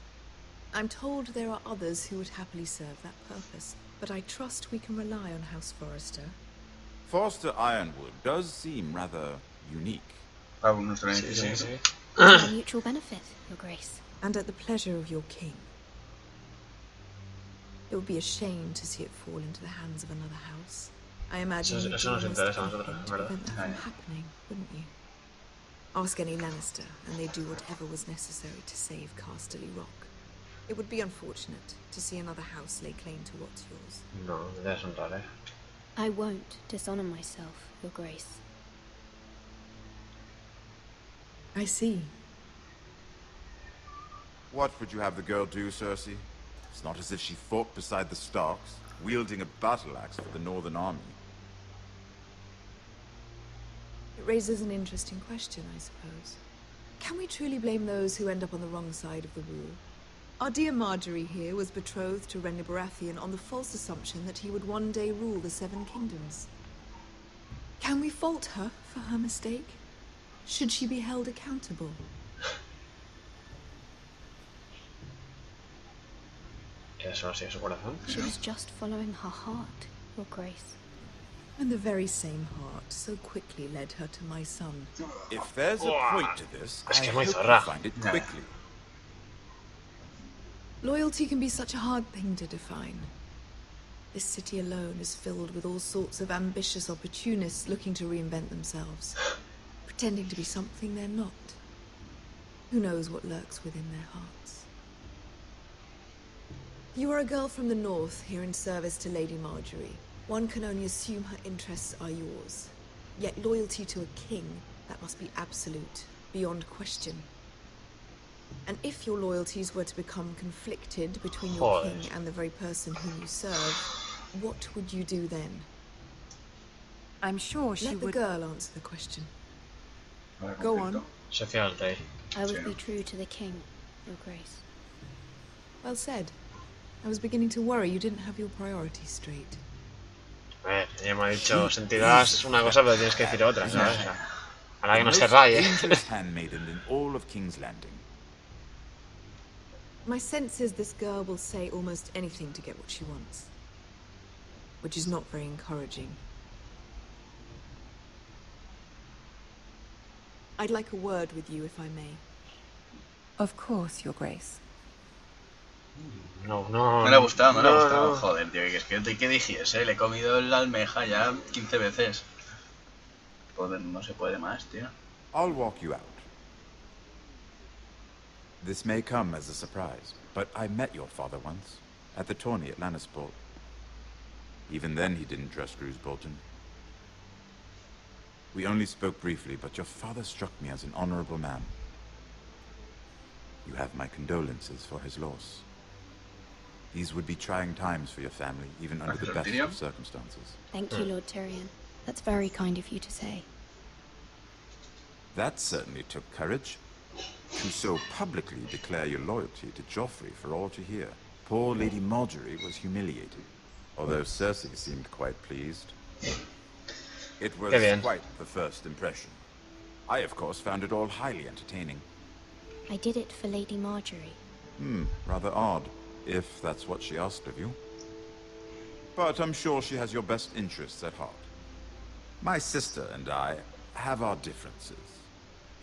I'm told there are others who would happily serve that purpose, but I trust we can rely on House Forrester. Forster Ironwood does seem rather unique. Para nuestro beneficio. Sí. For mutual benefit, Your Grace. And at the pleasure of your king. It would be a shame to see it fall into the hands of another house. I imagine you'd do Eso nos almost interesa a anything nosotros, to ¿verdad? prevent that from happening, wouldn't you? Ask any Lannister, and they'd do whatever was necessary to save Casterly Rock. It would be unfortunate to see another house lay claim to what's yours. No, me debes honrar, ¿eh? I won't dishonor myself, Your Grace. I see. What would you have the girl do, Cersei? It's not as if she fought beside the Starks, wielding a battle axe for the Northern Army. It raises an interesting question, I suppose. Can we truly blame those who end up on the wrong side of the war? Our dear Marjorie here was betrothed to Renly Baratheon on the false assumption that he would one day rule the Seven Kingdoms. Can we fault her for her mistake? Should she be held accountable? Eso así es su corazón. She was just following her heart, Your Grace. And the very same heart so quickly led her to my son. If there's a point to this, Es I que es muy hope zorra. you find it quickly. Loyalty can be such a hard thing to define. This city alone is filled with all sorts of ambitious opportunists looking to reinvent themselves, pretending to be something they're not. Who knows what lurks within their hearts? You are a girl from the north, here in service to Lady Marjorie. One can only assume her interests are yours. Yet loyalty to a king, that must be absolute, beyond question. And if your loyalties were to become conflicted between your king and the very person whom you serve, what would you do then? I'm sure she Let the would... girl answer the question. Go on. Se fía al rey. I would be true to the king, Your Grace. Well said. I was beginning to worry you didn't have your priorities straight. A ver, ella me ha dicho, sentirás una cosa, pero tienes que decir otra, ¿sabes? O sea, ahora que no se raye. Dangerous handmaiden in all of King's Landing. My sense is this girl will say almost anything to get what she wants. Which is not very encouraging. I'd like a word with you, if I may. Of course, Your Grace. No le ha gustado, no le ha gustado. Joder, tío, que es que ¿qué dijese? Le he comido la almeja ya 15 veces. Joder, no se puede más, tío. I'll walk you out. This may come as a surprise, but I met your father once, at the tourney at Lannisport. Even then he didn't trust Roose Bolton. We only spoke briefly, but your father struck me as an honorable man. You have my condolences for his loss. These would be trying times for your family, even under the best of circumstances. Thank you, Lord Tyrion. That's very kind of you to say. That certainly took courage. To so publicly declare your loyalty to Joffrey for all to hear. Poor Lady Marjorie was humiliated, although Cersei seemed quite pleased. It was Qué bien. quite the first impression. I, of course, found it all highly entertaining. I did it for Lady Marjorie. Rather odd, if that's what she asked of you. But I'm sure she has your best interests at heart. My sister and I have our differences.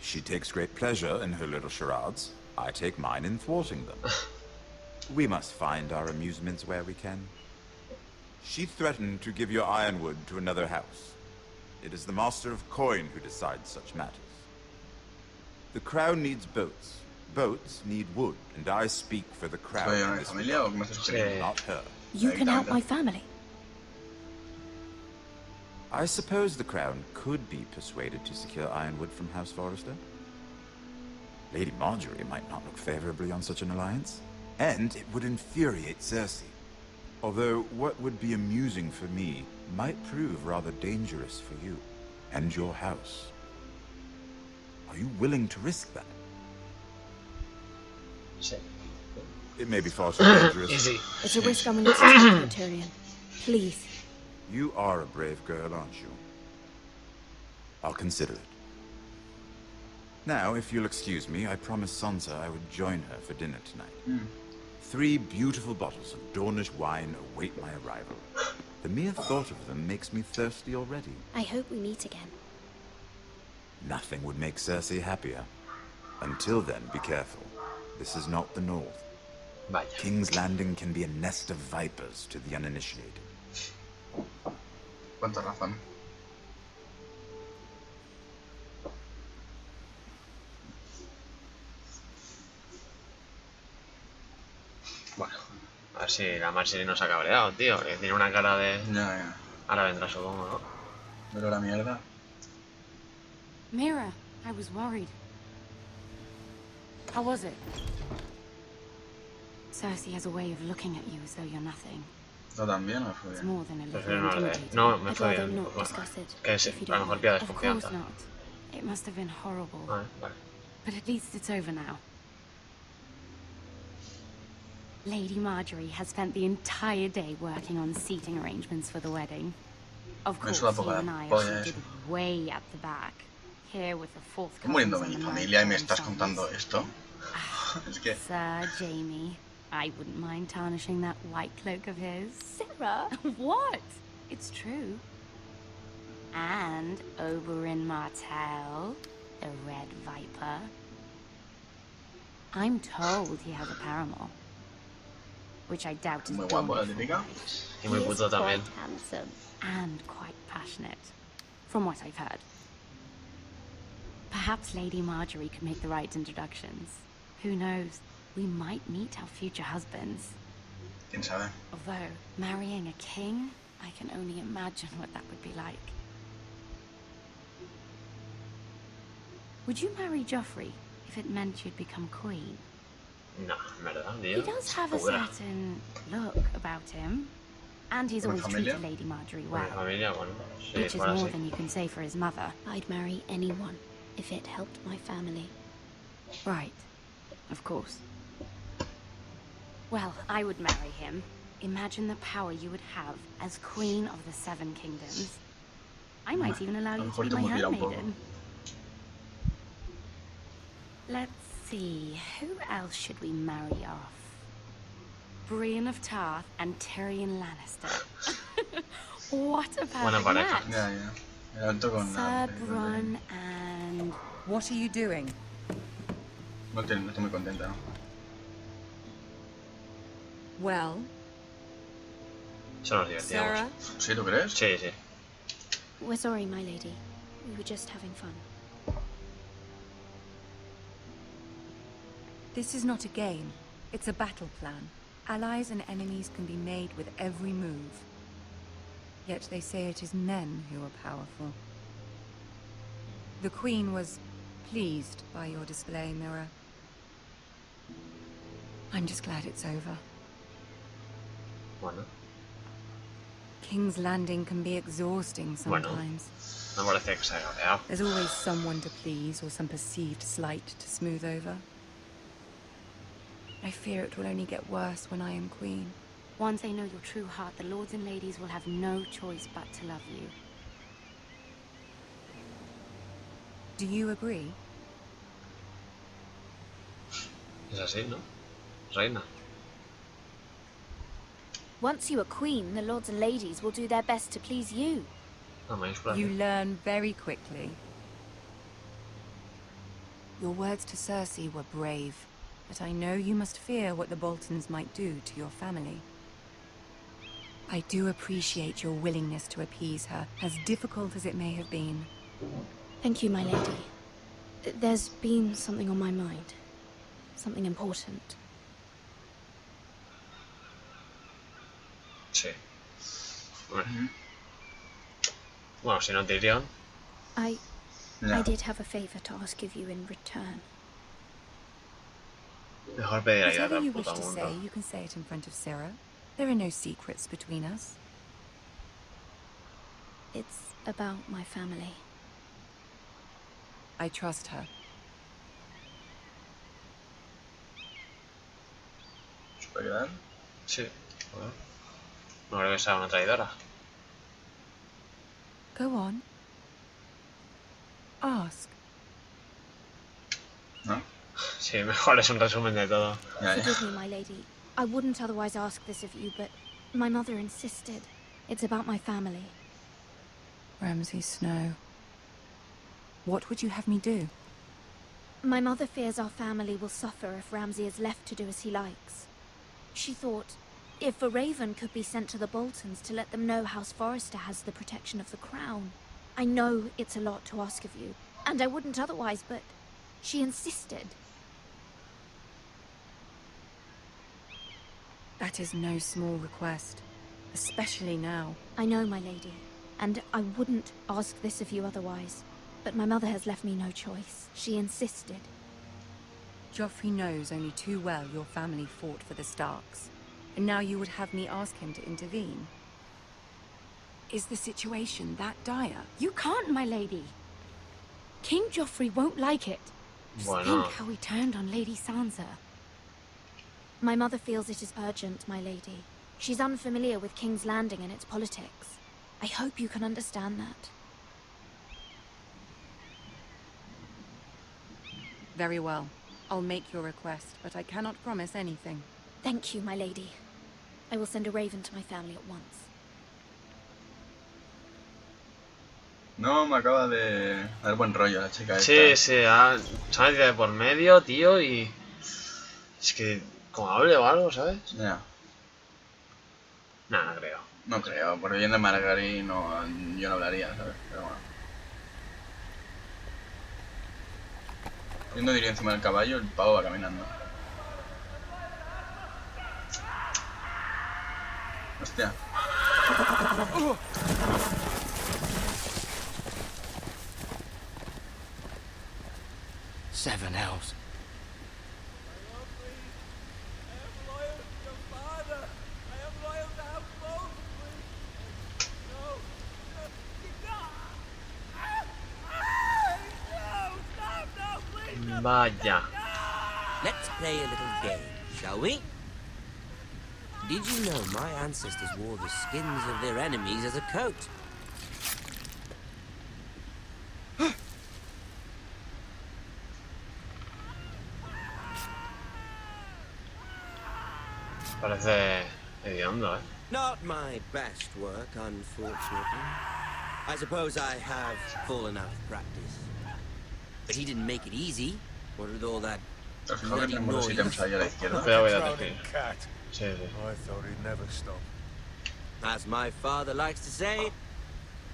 She takes great pleasure in her little charades. I take mine in thwarting them. We must find our amusements where we can. She threatened to give your ironwood to another house. It is the Master of Coin who decides such matters. The crown needs boats. Boats need wood, and I speak for the crown in this regard, not her. You can help my family. I suppose the crown could be persuaded to secure ironwood from House Forrester. Lady Marjorie might not look favorably on such an alliance, and it would infuriate Cersei. Although what would be amusing for me might prove rather dangerous for you and your house. Are you willing to risk that? It may be far too dangerous. Easy. It's a risk I'm willing to take, Tyrion. Please. You are a brave girl, aren't you? I'll consider it. Now, if you'll excuse me, I promised Sansa I would join her for dinner tonight. 3 beautiful bottles of Dornish wine await my arrival. The mere thought of them makes me thirsty already. I hope we meet again. Nothing would make Cersei happier. Until then, be careful. This is not the North. Vaya. King's Landing can be a nest of vipers to the uninitiated. Cuánta razón. Bueno, a ver si la Marjorie nos ha cabreado, tío. Que tiene una cara de... Ya. Ahora vendrá, supongo, ¿no? Pero la mierda. Mira, I was worried. How was it? Cersei has a way of looking at you as though you're nothing. ¿No también o fue It's bien? more than a little Prefiero no hablar. intimidating. No, me I'd fue rather bien. not discuss it. Que sí, if you a lo don't mejor mind. pilla Of course desconfianza. not. It must have been horrible. Vale, vale. But at least it's over now. Lady Marjorie has spent the entire day working on seating arrangements for the wedding. Of course, Eso da you poca and I polla, are seated eso. way at the back. Here with the fourth Estoy muriendo cousins mi and the familia y me ninth estás sons. contando esto. Es que... Sir Jamie, I wouldn't mind tarnishing that white cloak of his. Sarah? What? It's true. And Oberyn Martell, the Red Viper. I'm told he has a paramour. Which I doubt is Muy done guapo, la before. típica. Y muy puto también. Handsome. And quite passionate, from what I've heard. Perhaps Lady Marjorie could make the right introductions. Who knows? We might meet our future husbands. ¿Quién sabe? Although, marrying a king, I can only imagine what that would be like. Would you marry Joffrey if it meant you'd become queen? No, en verdad, tío. He does have a Pura. certain look about him. And he's ¿Con always familia? treated Lady Marjorie Con well. mi familia, bueno, sí, Which is fuera more así. than you can say for his mother. I'd marry anyone if it helped my family. Right. Of course. Well, I would marry him. Imagine the power you would have as Queen of the Seven Kingdoms. I might even allow you to mejor be te my mutila un poco. handmaiden. Let's see, who else should we marry off? Brienne of Tarth and Tyrion Lannister. What about Buena pareja. that? Ya, ya. Me alto con Sir la... Bronn and... What are you doing? No estoy muy contenta, ¿no? Well, Eso nos divertíamos. Sarah? ¿Sí, tú crees? Sí, sí. We're sorry, my lady. We were just having fun. This is not a game. It's a battle plan. Allies and enemies can be made with every move. Yet they say it is men who are powerful. The Queen was pleased by your display, Mira. I'm just glad it's over. Bueno, King's Landing can be exhausting Bueno. sometimes. no parece que se haya cabreado. There's always someone to please or some perceived slight to smooth over. I fear it will only get worse when I am queen. Once they know your true heart, the lords and ladies will have no choice but to love you. Do you agree? Es así, ¿no? Reina. Once you are queen, the lords and ladies will do their best to please you. You learn very quickly. Your words to Cersei were brave, but I know you must fear what the Boltons might do to your family. I do appreciate your willingness to appease her, as difficult as it may have been. Thank you, my lady. There's been something on my mind. Something important. Sí. Bueno, si no Tyrion. I did have a favor to ask of you in return. Mejor pedir ayuda Whatever al you wish puto to mundo. say, you can say it in front of Sarah. There are no secrets between us. It's about my family. I trust her. ¿Se puede quedar? Sí. Bueno. No creo que sea una traidora. Go on. Ask. ¿No? Sí, mejor es un resumen de todo. Forgive me, my lady. I wouldn't otherwise ask this of you, but my mother insisted. It's about my family. Ramsay Snow. What would you have me do? My mother fears our family will suffer if Ramsay is left to do as he likes. She thought, if a raven could be sent to the Boltons to let them know House Forrester has the protection of the crown. I know it's a lot to ask of you, and I wouldn't otherwise, but she insisted. That is no small request, especially now. I know, my lady, and I wouldn't ask this of you otherwise. But my mother has left me no choice. She insisted. Joffrey knows only too well your family fought for the Starks, and now you would have me ask him to intervene. Is the situation that dire? You can't, my lady. King Joffrey won't like it. Just think how he turned on Lady Sansa. My mother feels it is urgent, my lady. She's unfamiliar with King's Landing and its politics. I hope you can understand that. Very well. I'll make your request, but I cannot promise anything. Thank you, my lady. I will send a raven to my family at once. No, me acaba de dar buen rollo la chica esta. Sí, sí, se ha metido de por medio, tío, y... Es que... como hable o algo, ¿sabes? Ya. Nah, no creo. No creo, por bien de Margaery no, yo no hablaría, ¿sabes? Pero bueno. Yo no diría encima del caballo, el pavo va caminando. Hostia. Seven elves. Vaya. Let's play a little game, shall we? Did you know my ancestors wore the skins of their enemies as a coat? Parece hediondo, ¿eh? Not my best work, unfortunately. I suppose I have fallen out of practice. But he didn't make it easy. What with all that bloody noise. Cat. I thought he'd never stop. As my father likes to say,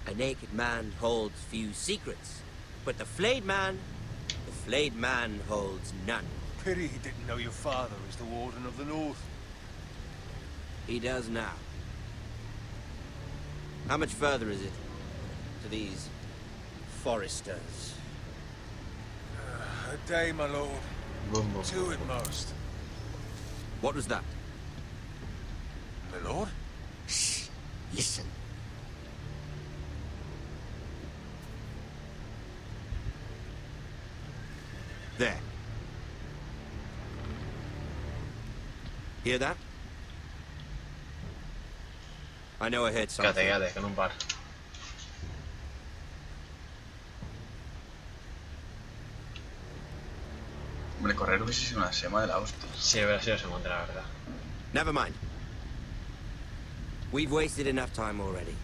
a naked man holds few secrets, but the flayed man holds none. Pity he didn't know your father is the Warden of the North. He does now. How much further is it to these Foresters? A day, my lord. 2 at most. What was that? My lord? Shh. Listen. There. Hear that? I know I heard something. Quédate, que en un par. Hombre, correr hubiese sido una sema de la hostia. Sí, hubiera sido sema de la verdad. Never mind. We've wasted enough time already.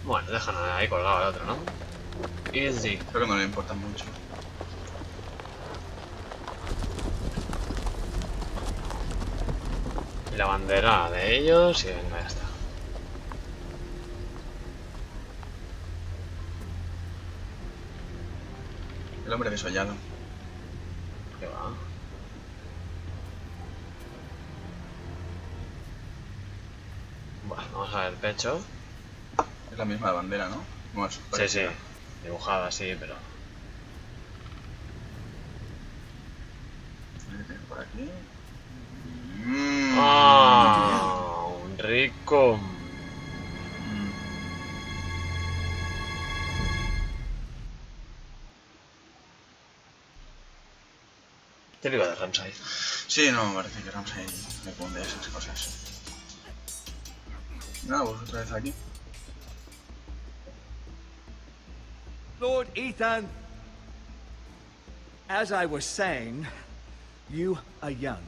Bueno, dejan ahí colgado el otro, ¿no? Easy. Creo que no le importa mucho. Y la bandera de ellos y venga, ya está. El hombre desollado. ¿Qué va? Bueno, vamos a ver el pecho. Es la misma bandera, ¿no? Bueno, sí, sí. Dibujada, sí, pero... Por aquí. ¡Ah! Un rico. Típico de Ramsay. Sí, no, me parece que Ramsay me pone esas cosas. Nada, pues otra vez aquí. Lord Ethan, as I was saying, you are young.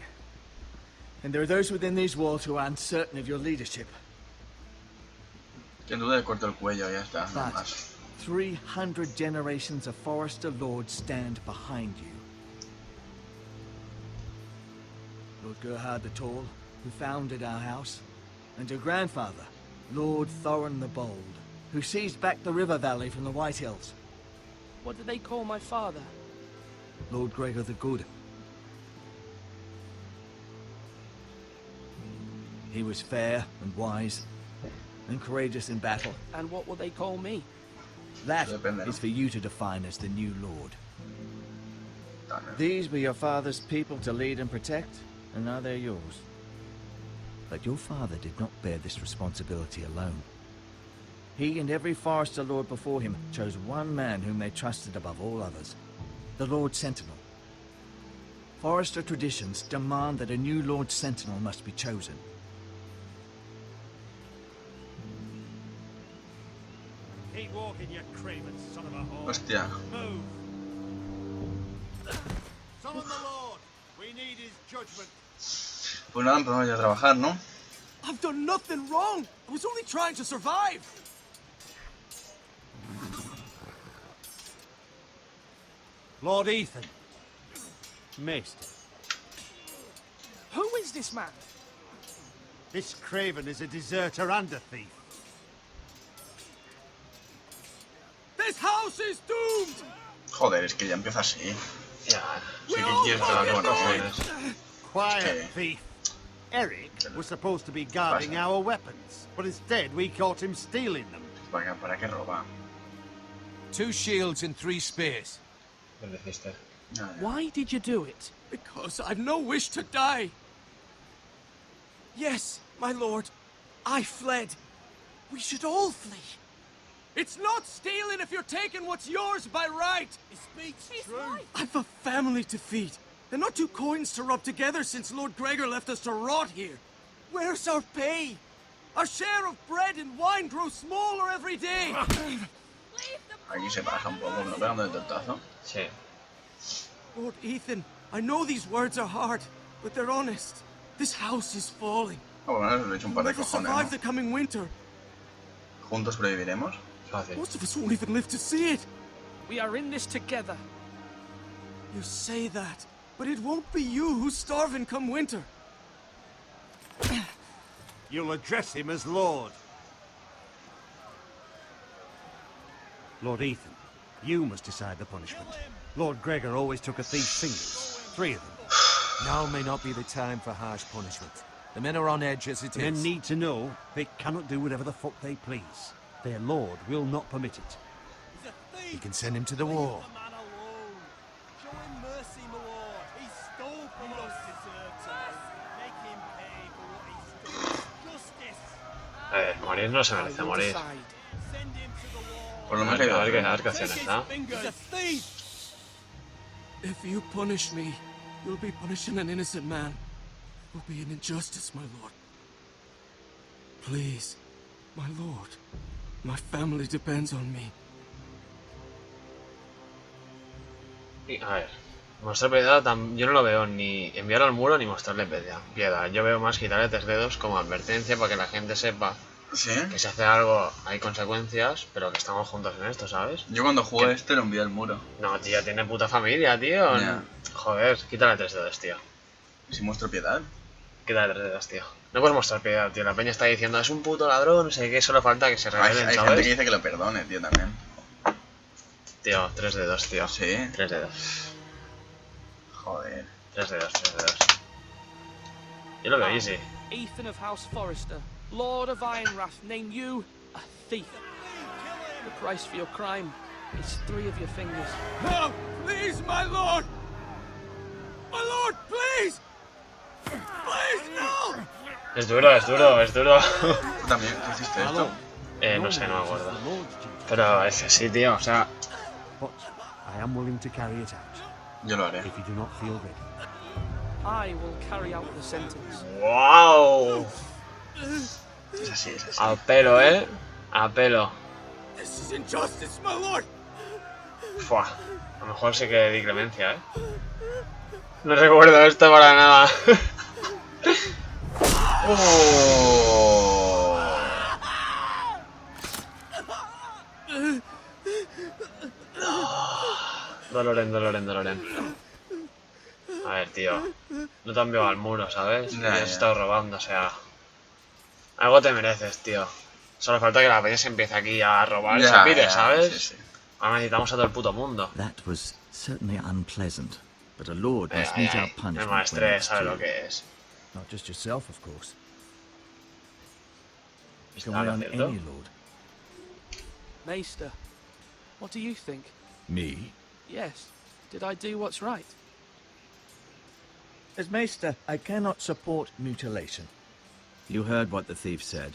And there are those within these walls who are uncertain of your leadership. Sin duda le corto el cuello, ya está. But 300 generations of Forester Lords stand behind you. Lord Gerhard the Tall, who founded our house, and your grandfather, Lord Thorin the Bold, who seized back the river valley from the White Hills. What did they call my father? Lord Gregor the Good. He was fair and wise, and courageous in battle. And what will they call me? That is for you to define as the new Lord. These were your father's people to lead and protect, and now they're yours. But your father did not bear this responsibility alone. He and every Forester Lord before him chose one man whom they trusted above all others, the Lord Sentinel. Forester traditions demand that a new Lord Sentinel must be chosen. Keep walking, you craven son of a whore. Hostia. Move. Summon the Lord. We need his judgment. Pues nada, empezamos ya a trabajar, ¿no? I've done nothing wrong. I was only trying to survive. Lord Ethan. Maester. Who is this man? This craven is a deserter and a thief. This house is doomed. Joder, es que ya empieza así. Ya. Sí que quieres hablar con nosotros. Quiet, thief. Eric was supposed to be guarding our weapons, but instead we caught him stealing them. ¿Para qué roba? 2 shields and 3 spears. Why did you do it? Because I've no wish to die. Yes, my lord. I fled. We should all flee. It's not stealing if you're taking what's yours by right. He speaks true. I've a family to feed. And not 2 coins to rub together since Lord Gregor left us to rot here. Where's our pay? Our share of bread and wine grows smaller every day. Aquí se baja un poco, ¿no? Pegando el tortazo. Sí. Lord Ethan, I know these words are hard, but they're honest. This house is falling. Bueno, le he hecho un par de We'll cojones, survive ¿no? the coming winter. ¿Juntos sobreviviremos? Fácil. Most of us won't even live to see it. We are in this together. You say that, but it won't be you who's starving come winter. You'll address him as Lord. Lord Ethan, you must decide the punishment. Lord Gregor always took a thief's fingers. 3 of them. Now may not be the time for harsh punishment. The men are on edge as it The men is. need to know they cannot do whatever the fuck they please. Their lord will not permit it. You can send him to the war. Show him mercy, my lord. He stole from us. Make him pay for what he stole. Justice. Morir no se merece morir. Por lo A menos ver, hay a ver qué dos. acciones da. He's a thief. If you punish me, you'll be punishing an innocent man. It will be an injustice, my lord. Please, my lord. My family depends on me. Y, a ver, mostrar piedad yo no lo veo ni enviar al muro ni mostrarle piedad. Yo veo más quitarle 3 dedos como advertencia para que la gente sepa que si hace algo hay consecuencias, pero que estamos juntos en esto, ¿sabes? Yo cuando jugué este lo envié al muro. No, tío, tiene puta familia, tío. Ya. Joder, quítale 3 dedos, tío. ¿Y si muestro piedad? Quítale 3 dedos, tío. No puedes mostrar piedad, tío. La peña está diciendo, es un puto ladrón, no sé qué, solo falta que se revelen, hay ¿sabes? gente que dice que lo perdone, tío, también. Tío, 3 dedos, tío. Sí. 3 dedos. Joder. 3 dedos, 3 dedos. Yo lo veo easy. Ethan of House Forrester, Lord of Ironrath, name you a thief. The price for your crime is 3 of your fingers. No! Please, my lord! My lord, please! Please, no! Es duro, es duro, es duro. ¿Tú también? ¿Qué hiciste esto? No sé, no me acuerdo. Pero es que sí, tío, o sea... But I am willing to carry it out. Yo lo haré. If you do not feel ready. I will carry out the sentence. ¡Wow! Es así, es así. A pelo, ¿eh? A pelo. This is injustice, my lord! Fua. A lo mejor sí que di clemencia, ¿eh? No recuerdo esto para nada. Doloren. A ver, tío. No te han enviado al muro, ¿sabes? Ya, Te has ya. estado robando, o sea... Algo te mereces, tío. Solo falta que la peña se empiece aquí a robar y se pire, ¿sabes? Sí, sí. Ahora necesitamos a todo el puto mundo. That was certainly unpleasant, but a lord must mete out El punishment when maestre it's sabe due. lo que es. Not just yourself, of course. You can Está weigh on cierto. any lord. Maester, what do you think? Me? Yes. Did I do what's right? As Maester, I cannot support mutilation. You heard what the thief said.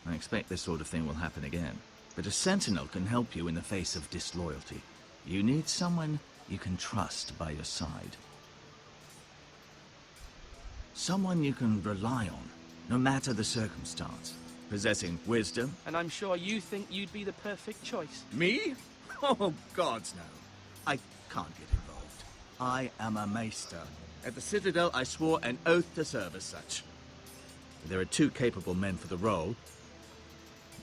I expect this sort of thing will happen again. But a sentinel can help you in the face of disloyalty. You need someone you can trust by your side. Someone you can rely on, no matter the circumstance. Possessing wisdom. And I'm sure you think you'd be the perfect choice. Me? Oh, gods no. I can't get involved. I am a Maester. At the Citadel, I swore an oath to serve as such. There are 2 capable men for the role.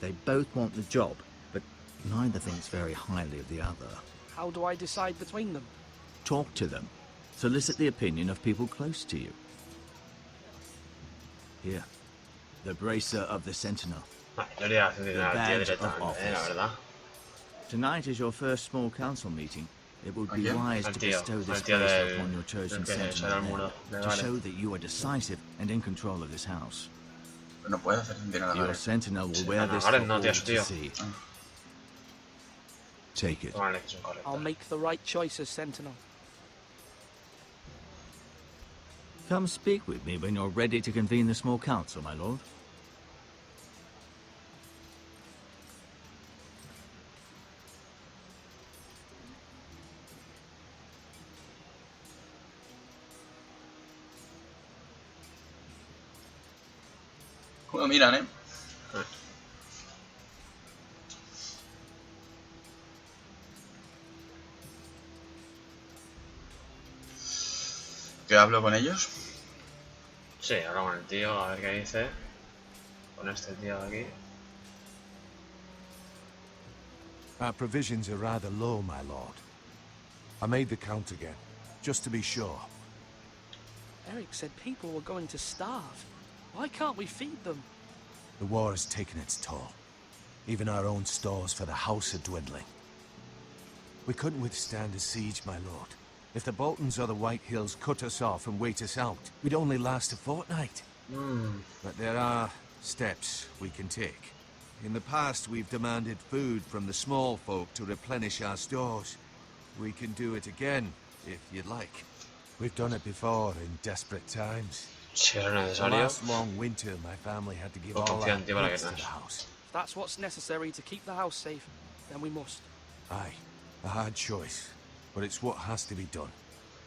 They both want the job, but neither thinks very highly of the other. How do I decide between them? Talk to them. Solicit the opinion of people close to you. Here. The bracer of the Sentinel. Yo le iba a decir al tío directamente, la verdad. Tonight is your first small council meeting. It would be wise to bestow this tío bracer upon your chosen del que será el muro. sentinel to show that you are decisive and in control of this house. No puedes hacer sentir a Your sentinel will wear this Nadaaa for no, all tío, su to tío. see. Take it. Vale, que es un correcto. I'll make the right choice as Sentinel. Come speak with me when you're ready to convene the small council, my lord. ¿Cómo miran, eh? ¿Qué hablo con ellos? Sí, hablo con el tío, a ver qué dice. Con este tío de aquí. Our provisions are rather low, my lord. I made the count again, just to be sure. Eric said people were going to starve. Why can't we feed them? The war has taken its toll. Even our own stores for the house are dwindling. We couldn't withstand a siege, my lord. If the Boltons or the White Hills cut us off and wait us out, we'd only last a fortnight. But there are steps we can take. In the past, we've demanded food from the small folk to replenish our stores. We can do it again, if you'd like. We've done it before in desperate times. Si es The necesario. last long winter, my family had to give O all our confiante para que goods to no. the house. If that's what's necessary to keep the house safe, then we must. Aye, a hard choice, but it's what has to be done.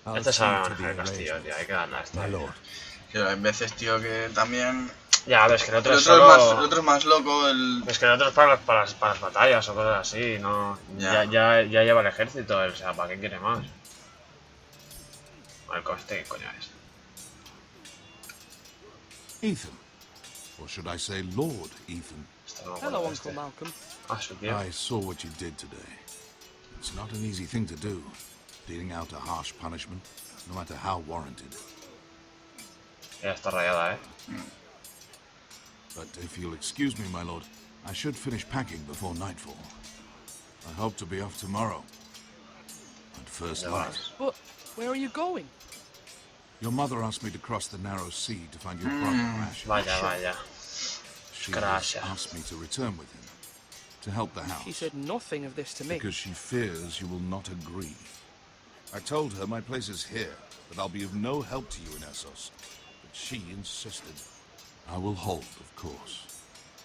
I'll Este es see a to the el castillo, tío, hay que darle a este. my lord. Que hay veces, tío, que también... Ya, ves que el otro El es otro, solo... es más, el otro es más loco, el... Es que el otro es para las batallas o cosas así, no... Ya lleva el ejército, o sea, ¿para qué quiere más? El coste, ¿qué coño es? Ethan. Or should I say Lord Ethan? Hello, Uncle Malcolm. I saw what you did today. It's not an easy thing to do, dealing out a harsh punishment, no matter how warranted. Ya está rayada, But if you'll excuse me, my lord, I should finish packing before nightfall. I hope to be off tomorrow. At first light. But where are you going? Your mother asked me to cross the narrow sea to find your brother, Gracias. Vaya. She has asked me to return with him, to help the house. She said nothing of this to me. Because she fears you will not agree. I told her my place is here, that I'll be of no help to you in Essos. But she insisted. I will hold, of course,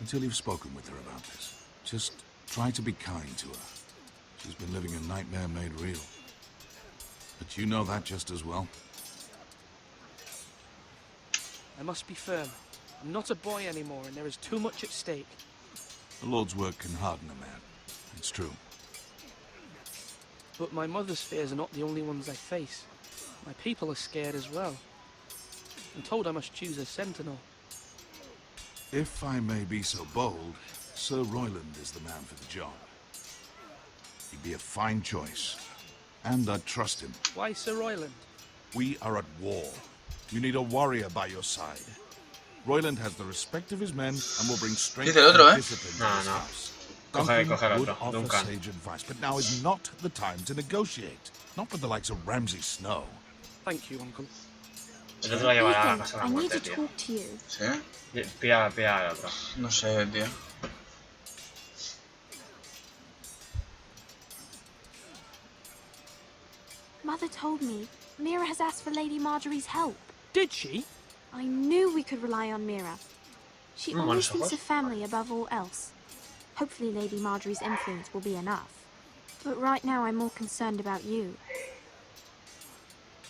until you've spoken with her about this. Just try to be kind to her. She's been living a nightmare made real. But you know that just as well. I must be firm. I'm not a boy anymore, and there is too much at stake. The Lord's work can harden a man. It's true. But my mother's fears are not the only ones I face. My people are scared as well. I'm told I must choose a sentinel. If I may be so bold, Sir Royland is the man for the job. He'd be a fine choice. And I'd trust him. Why Sir Royland? We are at war. You need a warrior by your side. Royland has the respect of his men and will bring strength and discipline to his house. Duncan would offer sage advice, but now is not the time to negotiate. Not with the likes of Ramsay Snow. Thank you, Uncle. El otro llevará a la casa de la I need muerte, to tío. talk to you. ¿Sí? Pilla al otro. No sé, tío. Mother told me Mira has asked for Lady Marjorie's help. Did she? I knew we could rely on Mira. She always thinks of family above all else. Hopefully Lady Marjorie's influence will be enough. But right now I'm more concerned about you.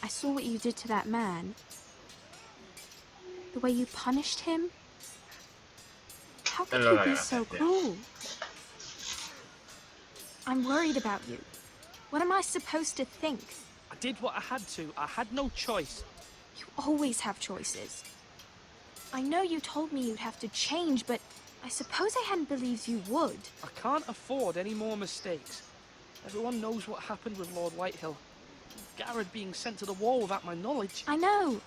I saw what you did to that man. The way you punished him. How could you be so cruel? I'm worried about you. What am I supposed to think? I did what I had to. I had no choice. You always have choices. I know you told me you'd have to change, but I suppose I hadn't believed you would. I can't afford any more mistakes. Everyone knows what happened with Lord Whitehill. Garrett being sent to the wall without my knowledge. I know.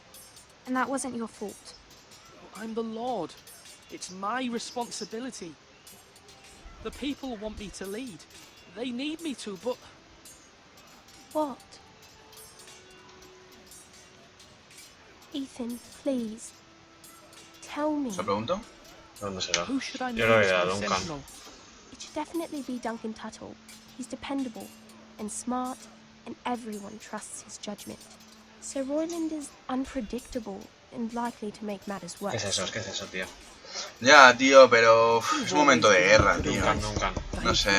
And that wasn't your fault. I'm the Lord. It's my responsibility. The people want me to lead. They need me to, but... What? Ethan, please. Tell me. ¿Se preguntó? ¿Dónde será? Who should I Yo lo know iré a as my Duncan. sentinel? It should definitely be Duncan Tuttle. He's dependable and smart, and everyone trusts his judgment. Sir Royland is unpredictable and likely to make matters worse. ¿Qué es eso, tío? Ya, tío, pero es un momento de guerra, tío. Duncan. No sé.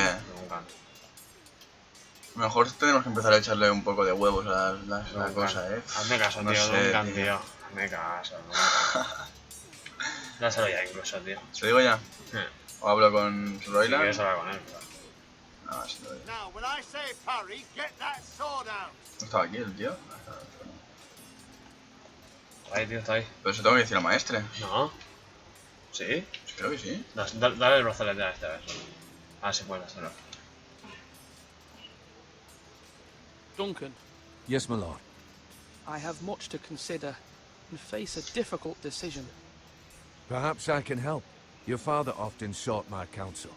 A lo mejor tenemos que empezar a echarle un poco de huevos a la cosa, Hazme caso, no tío, sé, Duncan, tío. Hazme caso, Duncan. Dáselo ya incluso, tío. ¿Se digo ya? Sí. ¿O hablo con Si Royland? quieres hablar con él, pero... No, sí lo digo. Now, when I say parry, get that sword out. ¿No estaba aquí el tío? Ahí, tío, está ahí. Pero eso tengo que decir al maestre. No. ¿Sí? Sí, creo que sí. Dale el brazalete a este, a ver. A ver si puedes hacerlo. Duncan, Yes, my lord. I have much to consider and face a difficult decision. Perhaps I can help. Your father often sought my counsel.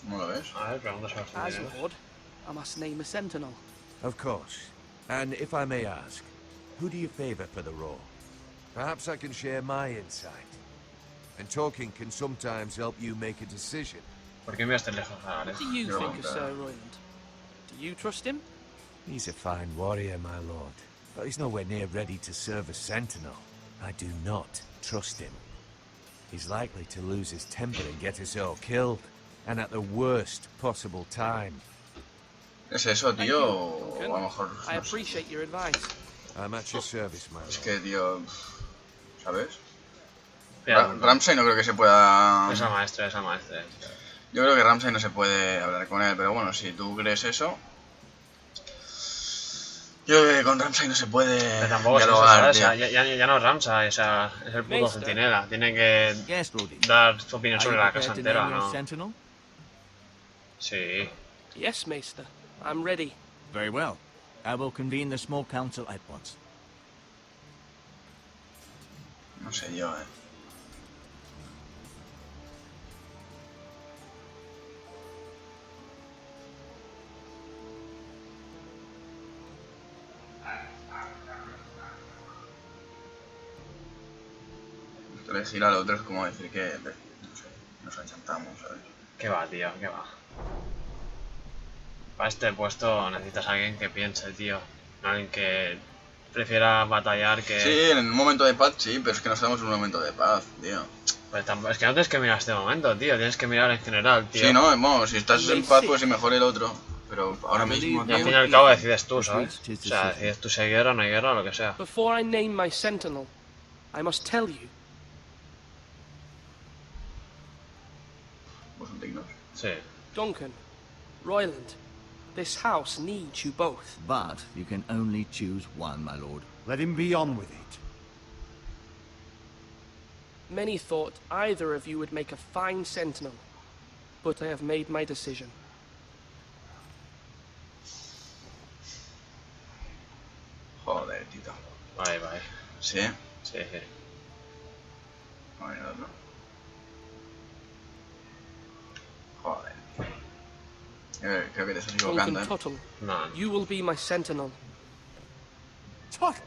¿Cómo lo ves? A ver, pregunta sobre As Lord, I must name a sentinel. Of course. And if I may ask, who do you favor for the role? Perhaps I can share my insight. And talking can sometimes help you make a decision. ¿Por qué miras tan lejos, Alex? What do you think of Sir Royland? Do you trust him? He's a fine warrior, my lord. But he's nowhere near ready to serve as sentinel. I do not trust him. He's likely to lose his temper and get us all killed. And at the worst possible time. ¿Es eso, tío? O a lo mejor... I appreciate your advice. I'm at your service, my lord. Es que, tío... ¿Sabes? Ramsay no creo que se pueda... Esa maestra. Yo creo que Ramsay no se puede hablar con él, pero bueno, si tú crees eso... Yo creo que con Ramsay no se puede Pero tampoco es eso, dialogar, ¿sabes? Ya no es Ramsay, o sea, es el puto centinela. Tiene que dar su opinión sobre la casa entera, ¿no? Sí. Yes, Maester. I'm ready. Very well. I will convene the small council at once. No sé yo, Elegir al otro es como decir que, no sé, nos achantamos, ¿sabes? ¿Qué va, tío? ¿Qué va? Para este puesto necesitas a alguien que piense, tío. No alguien que prefiera batallar que... Sí, en un momento de paz, sí, pero es que no estamos en un momento de paz, tío. Pues es que no tienes que mirar este momento, tío. Tienes que mirar en general, tío. Sí, no, bueno, si estás en paz, pues sí, mejor el otro. Pero ahora mismo, tío... Y al fin y al cabo decides tú, ¿sabes? O sea, decides tú si hay guerra, no hay guerra, o lo que sea. Before I name my sentinel, I must tell you. ¿Vos son dignos? Sí. Duncan, Royland, this house needs you both. But you can only choose one, my lord. Let him be on with it. Many thought either of you would make a fine sentinel, but I have made my decision. Joder, tito. Vale, vale. ¿Sí? Sí, sí. A ver, otro. Joder. Creo que te estás equivocando, Duncan Tuttle, No. you will be my sentinel. Tuttle!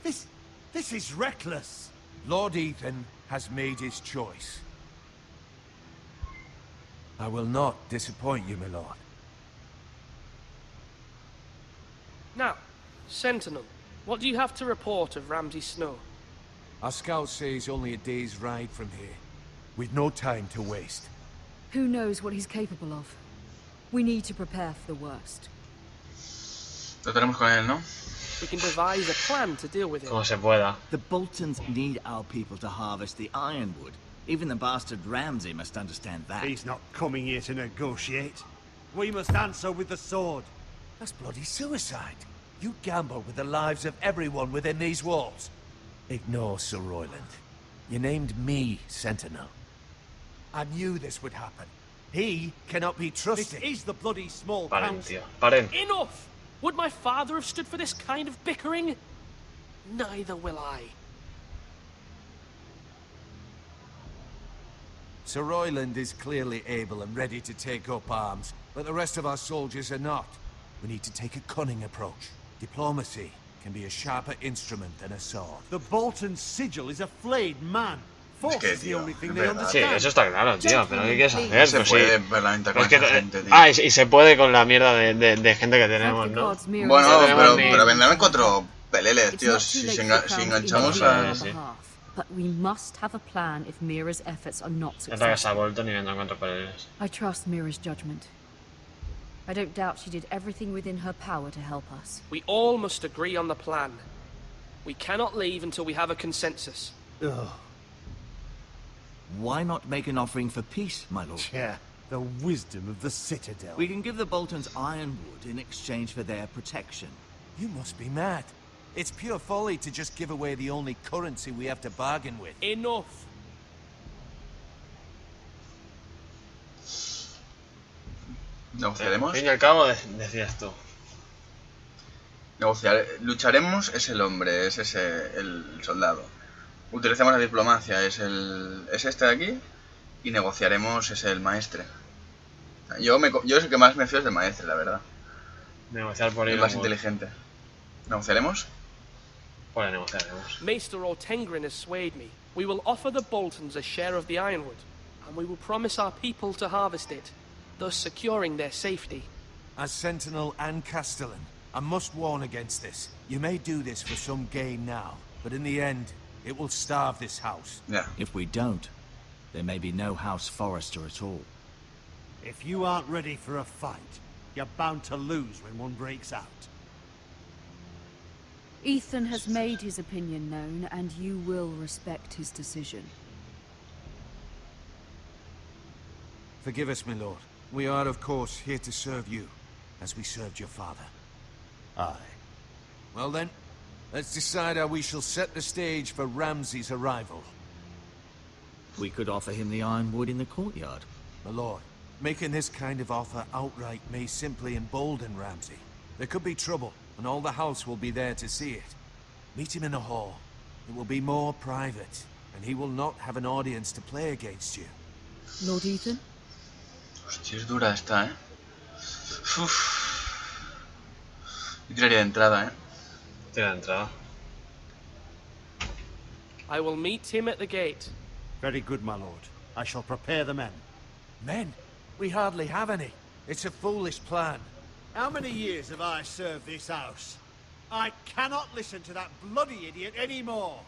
This is reckless. Lord Ethan has made his choice. I will not disappoint you, my lord. Now, sentinel, what do you have to report of Ramsay Snow? Our scouts say he's only a day's ride from here. We've no time to waste. Who knows what he's capable of? We need to prepare for the worst. Lo tenemos con él, ¿no? We can devise a plan to deal with it. Como se pueda. The Boltons need our people to harvest the ironwood. Even the bastard Ramsay must understand that. He's not coming here to negotiate. We must answer with the sword. That's bloody suicide. You gamble with the lives of everyone within these walls. Ignore Sir Royland. You named me Sentinel. I knew this would happen. He cannot be trusted. This is the bloody small Paren, council. tío. Paren. Enough! Would my father have stood for this kind of bickering? Neither will I. Sir Royland is clearly able and ready to take up arms, but the rest of our soldiers are not. We need to take a cunning approach. Diplomacy can be a sharper instrument than a sword. The Bolton sigil is a flayed man. Force is the only thing they Sí, understand. eso está claro, tío, pero ¿qué quieres hacer? Se Pues puede sí. verdaderamente Pues con que esa gente, tío. y se puede con la mierda de gente que tenemos, ¿no? Bueno, tenemos pero vendrán 4 peleles, tío, si enganchamos a... Sí. But we must have a plan if Mira's efforts are not Es la que se ha successful. vuelto ni vendrán contra paredes. I trust Mira's judgment. I don't doubt she did everything within her power to help us. We all must agree on the plan. We cannot leave until we have a consensus. Ugh. Why not make an offering for peace, my lord? Yeah, the wisdom of the Citadel. We can give the Boltons ironwood in exchange for their protection. You must be mad. It's pure folly to just give away the only currency we have to bargain with. Enough! ¿Negociaremos? Al fin y al cabo, decías tú. Lucharemos es el hombre, es ese el soldado. Utilicemos la diplomacia, es este de aquí. Y negociaremos es el maestre. Yo es el que más me fío es del maestre, la verdad. Negociar por el más inteligente. ¿Negociaremos? Pues negociaremos. Maester Ortengrin has swayed me. We will offer the Boltons a share of the ironwood, and we will promise our people to harvest it, thus securing their safety. As Sentinel and Castellan, I must warn against this. You may do this for some gain now, but in the end, it will starve this house. Yeah. If we don't, there may be no House Forrester at all. If you aren't ready for a fight, you're bound to lose when one breaks out. Ethan has made his opinion known, and you will respect his decision. Forgive us, my lord. We are, of course, here to serve you, as we served your father. Aye. Well then, let's decide how we shall set the stage for Ramsay's arrival. We could offer him the ironwood in the courtyard. My lord, making this kind of offer outright may simply embolden Ramsay. There could be trouble, and all the house will be there to see it. Meet him in the hall. It will be more private, and he will not have an audience to play against you. Lord Ethan? Hostia, es dura esta, ¿eh? Uf. Yo tiraría de entrada, ¿eh? Tira de entrada. I will meet him at the gate. Very good, my lord. I shall prepare the men. Men? We hardly have any. It's a foolish plan. How many years have I served this house? I cannot listen to that bloody idiot anymore.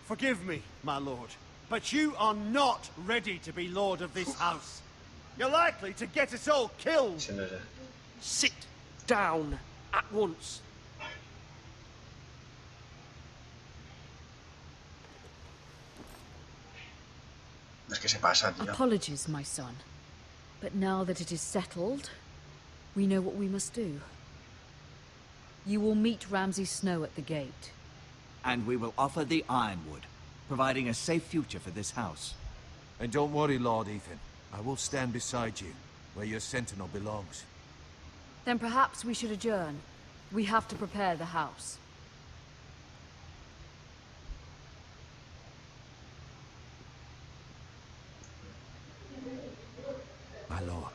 Forgive me, my lord, but you are not ready to be lord of this house. You're likely to get us all killed. Sit down at once. Es que se pasa, tío. Apologies, my son. But now that it is settled, we know what we must do. You will meet Ramsay Snow at the gate. And we will offer the ironwood, providing a safe future for this house. And don't worry, Lord Ethan. I will stand beside you, where your sentinel belongs. Then perhaps we should adjourn. We have to prepare the house. My lord,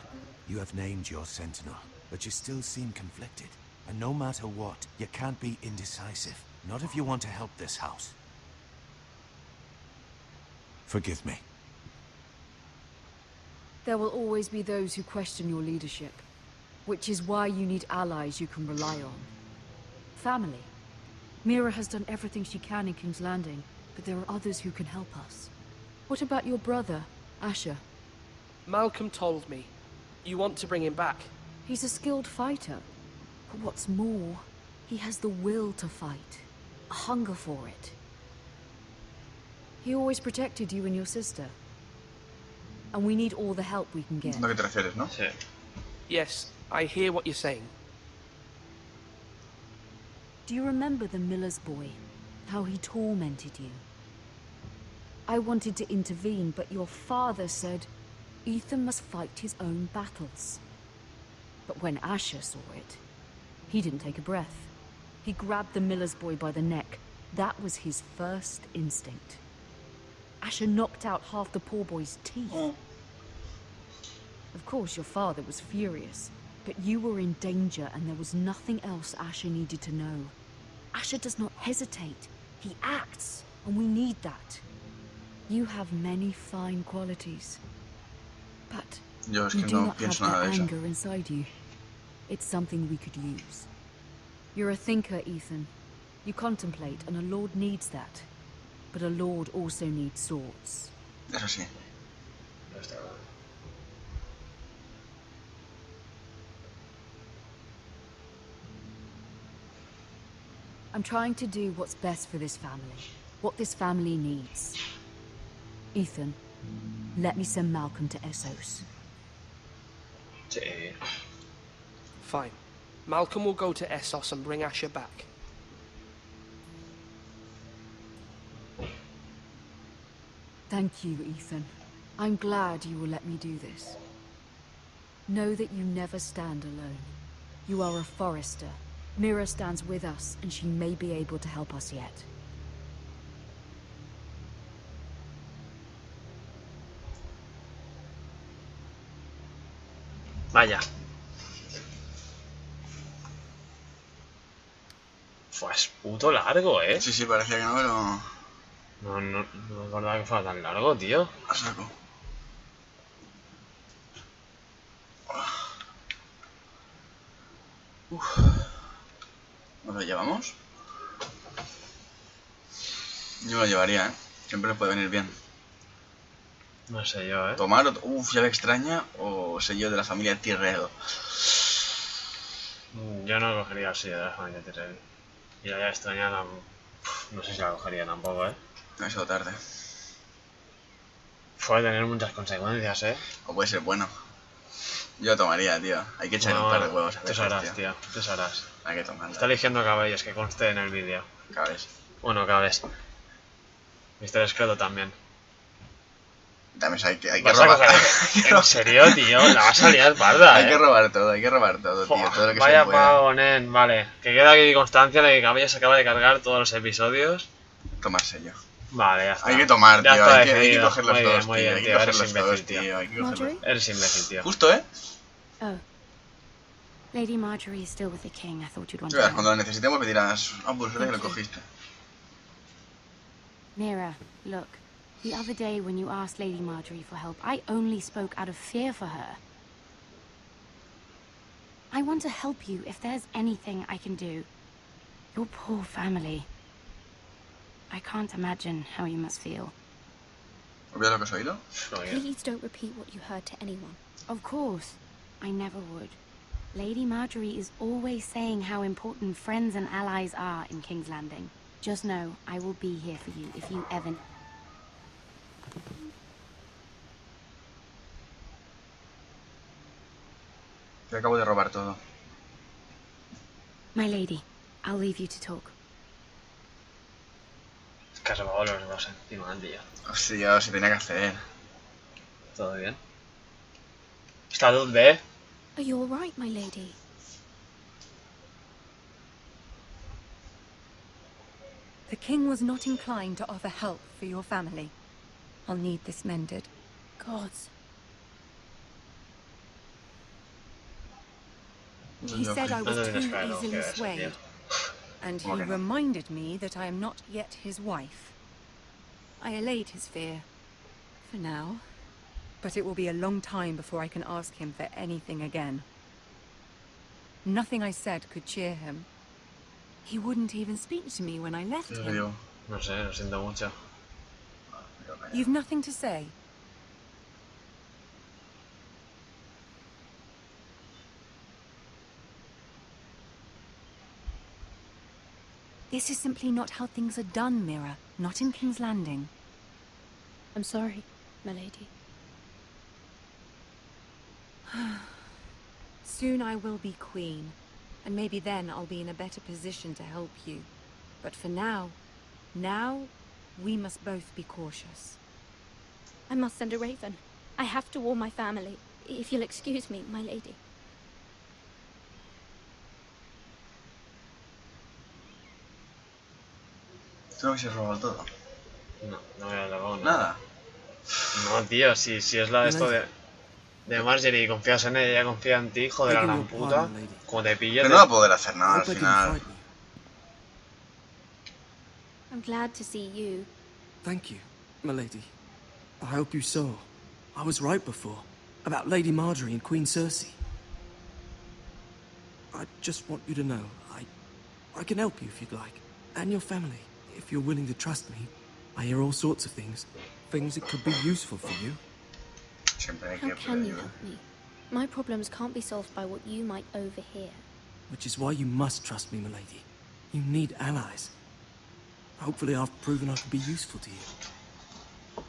you have named your sentinel, but you still seem conflicted. And no matter what, you can't be indecisive. Not if you want to help this house. Forgive me. There will always be those who question your leadership, which is why you need allies you can rely on. Family. Mira has done everything she can in King's Landing, but there are others who can help us. What about your brother, Asher? Malcolm told me. You want to bring him back? He's a skilled fighter. But what's more, he has the will to fight. A hunger for it. He always protected you and your sister. And we need all the help we can get. ¿A qué te refieres, no? Sí. Yes, I hear what you're saying. Do you remember the miller's boy? How he tormented you? I wanted to intervene, but your father said Ethan must fight his own battles. But when Asher saw it, he didn't take a breath. He grabbed the miller's boy by the neck. That was his first instinct. Asher knocked out half the poor boy's teeth. Of course, your father was furious, but you were in danger and there was nothing else Asher needed to know. Asher does not hesitate. He acts, and we need that. You have many fine qualities, but Yo es you que do no not have pienso nada that de eso. anger inside you. It's something we could use. You're a thinker, Ethan. You contemplate, and a lord needs that. But a lord also needs swords. Eso sí. I'm trying to do what's best for this family. What this family needs. Ethan, let me send Malcolm to Essos. Sí. Fine. Malcolm will go to Essos and bring Asher back. Thank you, Ethan. I'm glad you will let me do this. Know that you never stand alone. You are a Forester. Mira stands with us, and she may be able to help us yet. Vaya. Fue es puto largo, ¿eh? Sí, sí, parecía que no, pero... No me acordaba que fuera tan largo, tío. A saco. Uf. ¿Nos lo llevamos? Yo me lo llevaría, ¿eh? Siempre puede venir bien. No sé yo, ¿eh? Tomar, llave extraña o sello de la familia Tirrell. Yo no cogería así de la familia Tyrell. Y la llave extraña no sé si la cogería tampoco, ¿eh? Demasiado tarde. Puede tener muchas consecuencias, ¿eh? O puede ser bueno. Yo tomaría, tío. Hay que echar un par de huevos a Tú veces, sabrás, tío. Tú sabrás. Hay que tomarlo. Está eligiendo cabellos, que conste en el vídeo. Cabes. Bueno, cabes. Mister Escroto también. También hay que ¿Vas a robar. coger? ¿En serio, tío? La vas a liar parda, Hay que robar todo, tío. Todo lo que vaya se pueda. pago, nen. Vale. Que queda aquí constancia de que Cabello se acaba de cargar todos los episodios. Tomar sello. Vale, ya está. Hay que tomar, ya tío. Está hay que coger los muy dos, bien, muy tío. bien, Hay que tío. coger Eres los imbécil, dos, tío. tío. Hay que cogerlos. Eres imbécil, tío. Justo, ¿eh? Oh. Lady Marjorie is still with the king. I thought you'd want to Verás, know. cuando lo necesitemos me dirás, pues verdad que lo cogiste. Mira, look. The other day when you asked Lady Marjorie for help, I only spoke out of fear for her. I want to help you if there's anything I can do. Your poor family. I can't imagine how you must feel. ¿Olvidas lo que has oído? Please don't repeat what you heard to anyone. Of course. I never would. Lady Marjorie is always saying how important friends and allies are in King's Landing. Just know, I will be here for you if you ever... Te acabo de robar todo. My lady, I'll leave you to talk. Es que has robado los dos encima, tío. Hostia, se tenía que hacer. ¿Todo bien? Salud, ¿eh? Are you all right, my lady? The king was not inclined to offer help for your family. I'll need this mended. Gods. He said I was too easily swayed. And he reminded me that I am not yet his wife. I allayed his fear. For now. But it will be a long time before I can ask him for anything again. Nothing I said could cheer him. He wouldn't even speak to me when I left him. No sé, lo siento mucho. You've nothing to say? This is simply not how things are done, Mira. Not in King's Landing. I'm sorry, my lady. Soon I will be queen, and maybe then I'll be in a better position to help you. But for now, we must both be cautious. I must send a raven. I have to warn my family. If you'll excuse me, my lady. ¿Tú no habéis robado todo? No, no me he robado nada. No, tío, si es la de esto de Marjorie y confías en ella, ella confía en ti, hijo de la gran puta. Como te pilles. Pero no va a poder hacer nada al final. I'm glad to see you. Thank you, my lady. I hope you saw. I was right before. About Lady Marjorie and Queen Cersei. I just want you to know, I can help you if you'd like. And your family, if you're willing to trust me. I hear all sorts of things. Things that could be useful for you. How can you help me? My problems can't be solved by what you might overhear. Which is why you must trust me, my lady. You need allies. Hopefully I've proven I can be useful to you.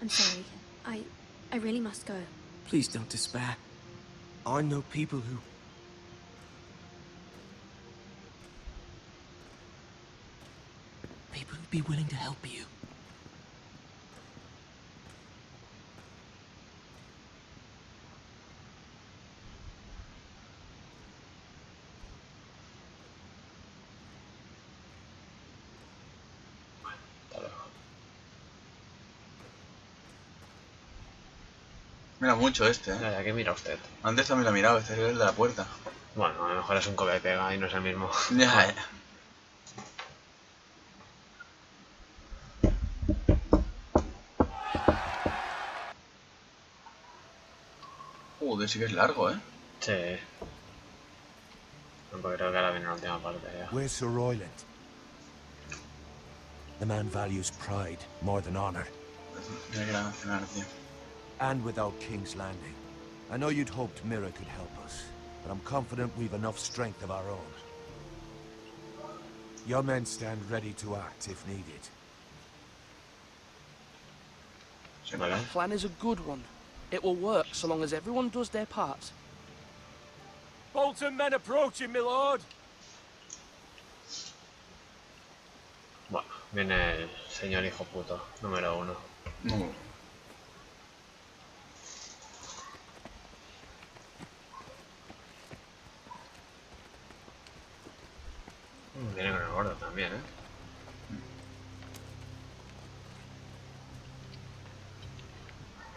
I'm sorry. I really must go. Please don't despair. I know people who... People who'd be willing to help you. Mira mucho este, ¿eh? ¿A qué mira usted? Antes también lo he mirado, este es el de la puerta. Bueno, a lo mejor es un copia y pega y no es el mismo. Ya. Joder, sí que es largo, ¿eh? Sí. No, porque creo que ahora viene la última parte ya. Where's Sir Royland? The man values pride more than honor. And without King's Landing. I know you'd hoped Mira could help us, but I'm confident we've enough strength of our own. Your men stand ready to act if needed. The plan is a good one. It will work so long as everyone does their part. Bolton men approaching, my lord. Bueno, viene el señor hijo puto, número 1. No. Viene con el gordo también, ¿eh?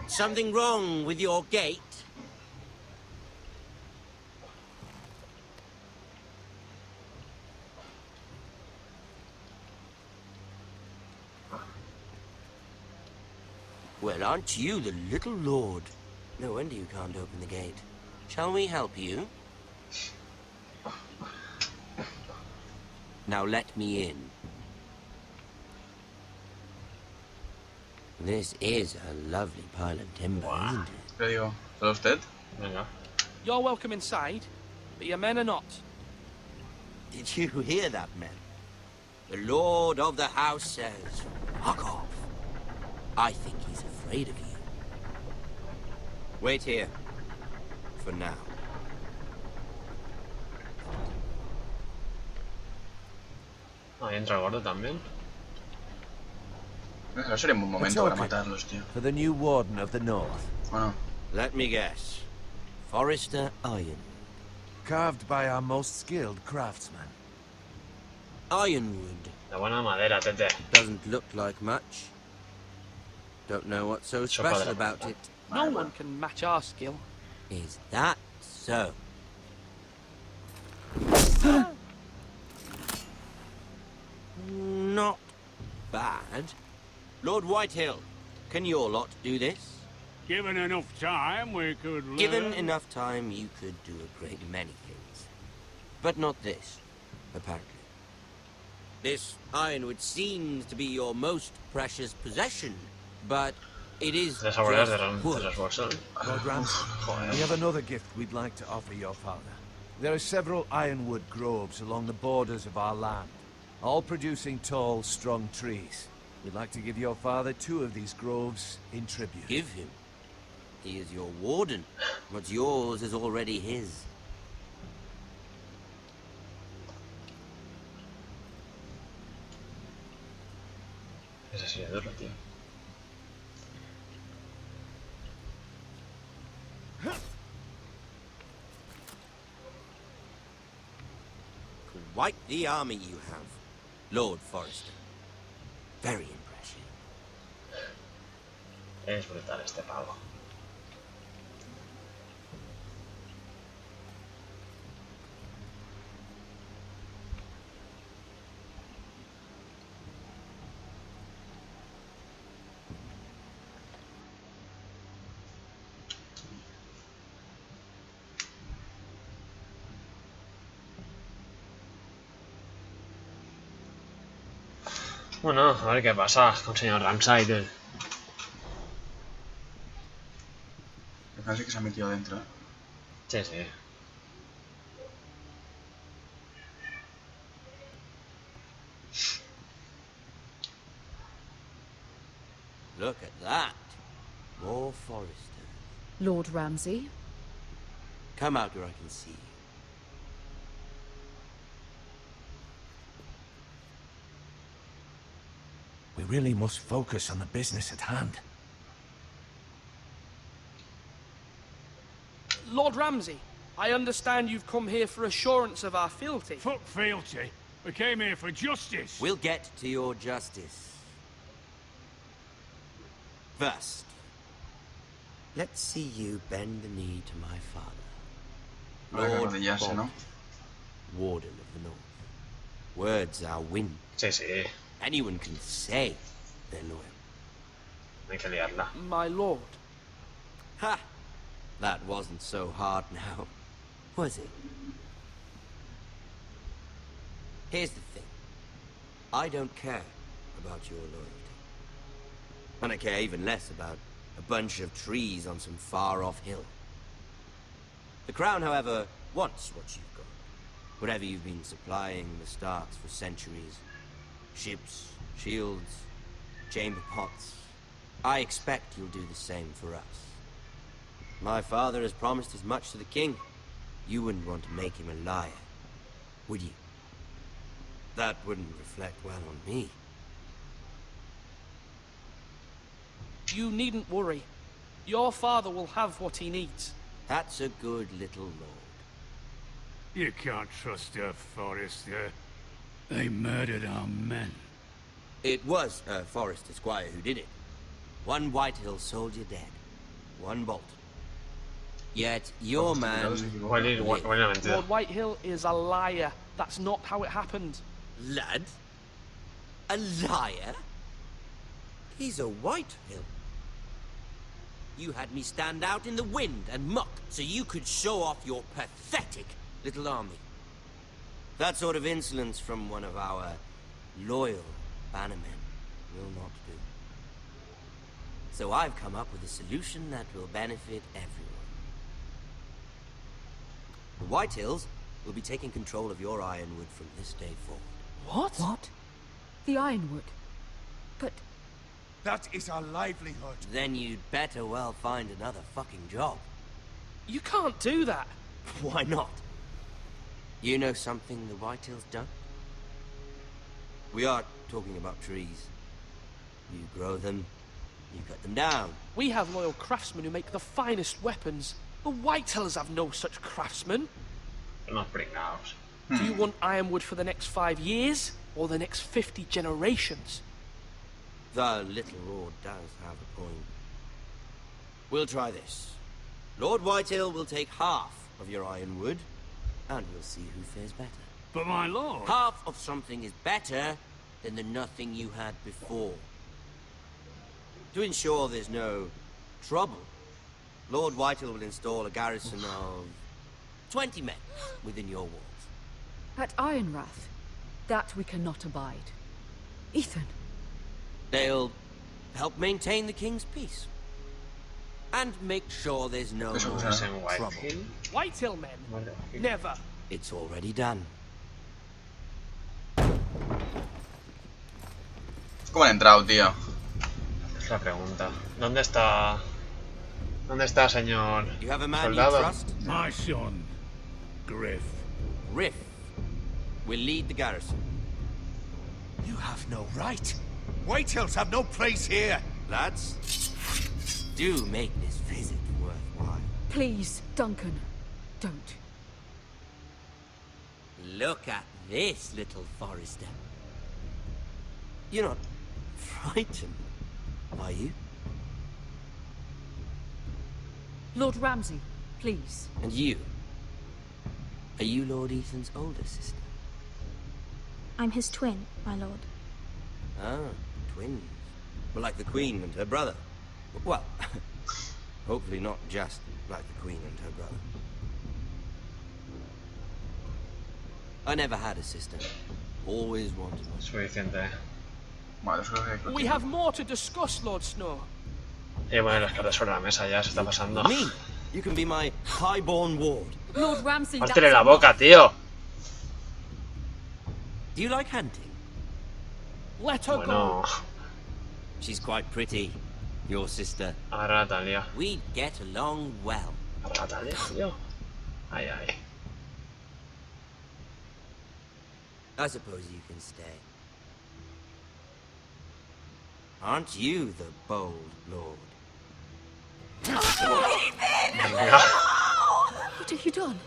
Something wrong with your gate? Well, aren't you the little lord? No wonder you can't open the gate. Shall we help you? Now let me in. This is a lovely pile of timber, isn't it? ¿Qué digo? ¿Solo usted? Venga. You're welcome inside, but your men are not. Did you hear that, men? The lord of the house says, fuck off. I think he's afraid of you. Wait here. For now. Ahí entra el gordo también. No sería un buen momento para matarlos, tío. For the new warden of the north. Bueno. Let me guess. Forrester Iron. Carved by our most skilled craftsman. Ironwood. La buena madera, tete. Doesn't look like much. Don't know what's so special about it. No one can match our skill. Is that so? Not bad. Lord Whitehill, can your lot do this? Given enough time, we could learn. Given enough time, you could do a great many things. But not this, apparently. This ironwood seems to be your most precious possession, but it is just wood. Lord Ramsay, we have another gift we'd like to offer your father. There are several ironwood groves along the borders of our land, all producing tall, strong trees. We'd like to give your father 2 of these groves in tribute. Give him? He is your warden. What's yours is already his. Es así de duro, tío. Quite the army you have, Lord Forrester. Very impressive. Es brutal este pavo. Bueno, a ver qué pasa con el señor Ramsay. Me parece que se ha metido dentro. Sí, sí. Look at that. More Forrester. Lord Ramsay? Come out where I can see you. We really must focus on the business at hand. Lord Ramsay, I understand you've come here for assurance of our fealty. Fuck fealty. We came here for justice. We'll get to your justice. First, let's see you bend the knee to my father. Lord Bob, Warden of the North. Words are wind. Sí, sí. Anyone can say they're loyal. Hay que liarla. My lord. Ha! That wasn't so hard now, was it? Here's the thing. I don't care about your loyalty. And I care even less about a bunch of trees on some far-off hill. The Crown, however, wants what you've got. Whatever you've been supplying the Starks for centuries. Ships, shields, chamber pots. I expect you'll do the same for us. My father has promised as much to the king. You wouldn't want to make him a liar, would you? That wouldn't reflect well on me. You needn't worry. Your father will have what he needs. That's a good little lord. You can't trust her, Forrester. They murdered our men. It was a Forrester squire who did it. One Whitehill soldier dead. One Bolton. Yet your man... Lord Whitehill is a liar. That's not how it happened. Lad? A liar? He's a Whitehill. You had me stand out in the wind and muck so you could show off your pathetic little army. That sort of insolence from one of our loyal bannermen will not do. So I've come up with a solution that will benefit everyone. The Whitehills will be taking control of your ironwood from this day forward. What? The ironwood? But... That is our livelihood. Then you'd better well find another fucking job. You can't do that. Why not? You know something the Whitehills don't? We are talking about trees. You grow them, you cut them down. We have loyal craftsmen who make the finest weapons. The Whitehills have no such craftsmen. They're not pretty knives. Do you want ironwood for the next 5 years, or the next 50 generations? The little lord does have a point. We'll try this. Lord Whitehill will take half of your ironwood, and we'll see who fares better. But my lord... Half of something is better than the nothing you had before. To ensure there's no trouble, Lord Whitehill will install a garrison of 20 men within your walls. At Ironrath? That we cannot abide. Ethan. They'll help maintain the king's peace. And make sure there's no more trouble. Whitehill men? Never. It's already done. ¿Cómo han entrado, tío? Es la pregunta. ¿Dónde está señor soldado? My son, Griff. Griff will lead the garrison. You have no right. Whitehills have no place here. Lads, do make this visit worthwhile. Please, Duncan, don't. Look at this, little Forrester. You're not frightened, are you? Lord Ramsay, please. And you? Are you Lord Ethan's older sister? I'm his twin, my lord. Ah, twins. Well, like the Queen and her brother. Well, hopefully not just like the Queen and her brother. I never had a sister. Always wanted one. Suficiente. We have more to discuss, Lord Snow. Y bueno, las cartas sobre la mesa ya se está pasando. Me, you can be my highborn ward. Lord Ramsay. Pártele la boca, tío. Do you like hunting? Let her go. She's quite pretty, your sister. Ahora Natalia. We'd get along well. Ahora Natalia, tío. Ay, ay. I suppose you can stay. Aren't you the bold lord? What have you done?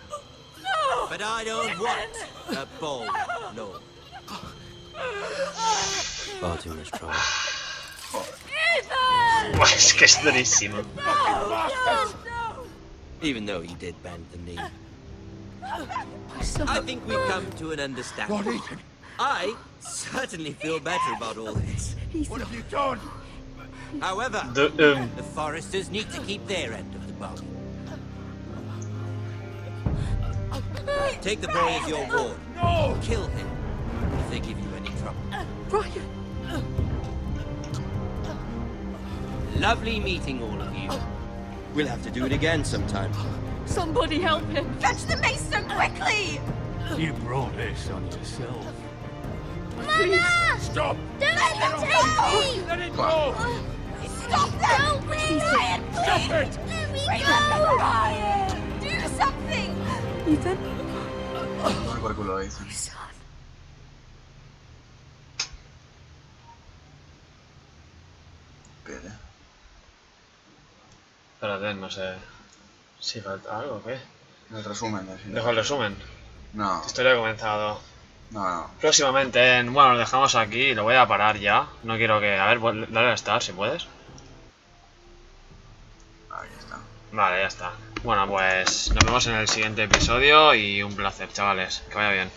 No! But I don't want a bold lord. Far too much trouble. Es que es durísimo. Even though you did bend the knee. I think we've come to an understanding. What, Ethan? I certainly feel better about all this. What have you done? However, the Foresters need to keep their end of the bargain. Take the boy as your ward. No! Kill him if they give you any trouble. Brian! Lovely meeting all of you. We'll have to do it again sometime. Somebody help him! Fetch the mace so quickly! You brought this on yourself. Mama! Stop! Don't let him take me! Let it go! Stop that! Ryan, Stop it! Let me go! Ryan! Do something! Ethan? No por culo, Ethan. Espérate, no sé si falta algo o qué. El resumen. ¿Dejo el resumen? No. La historia ha comenzado. No. Próximamente bueno, lo dejamos aquí, lo voy a parar ya. No quiero que... A ver, dale a estar si puedes. Ahí está. Vale, ya está. Bueno, pues nos vemos en el siguiente episodio y un placer, chavales. Que vaya bien.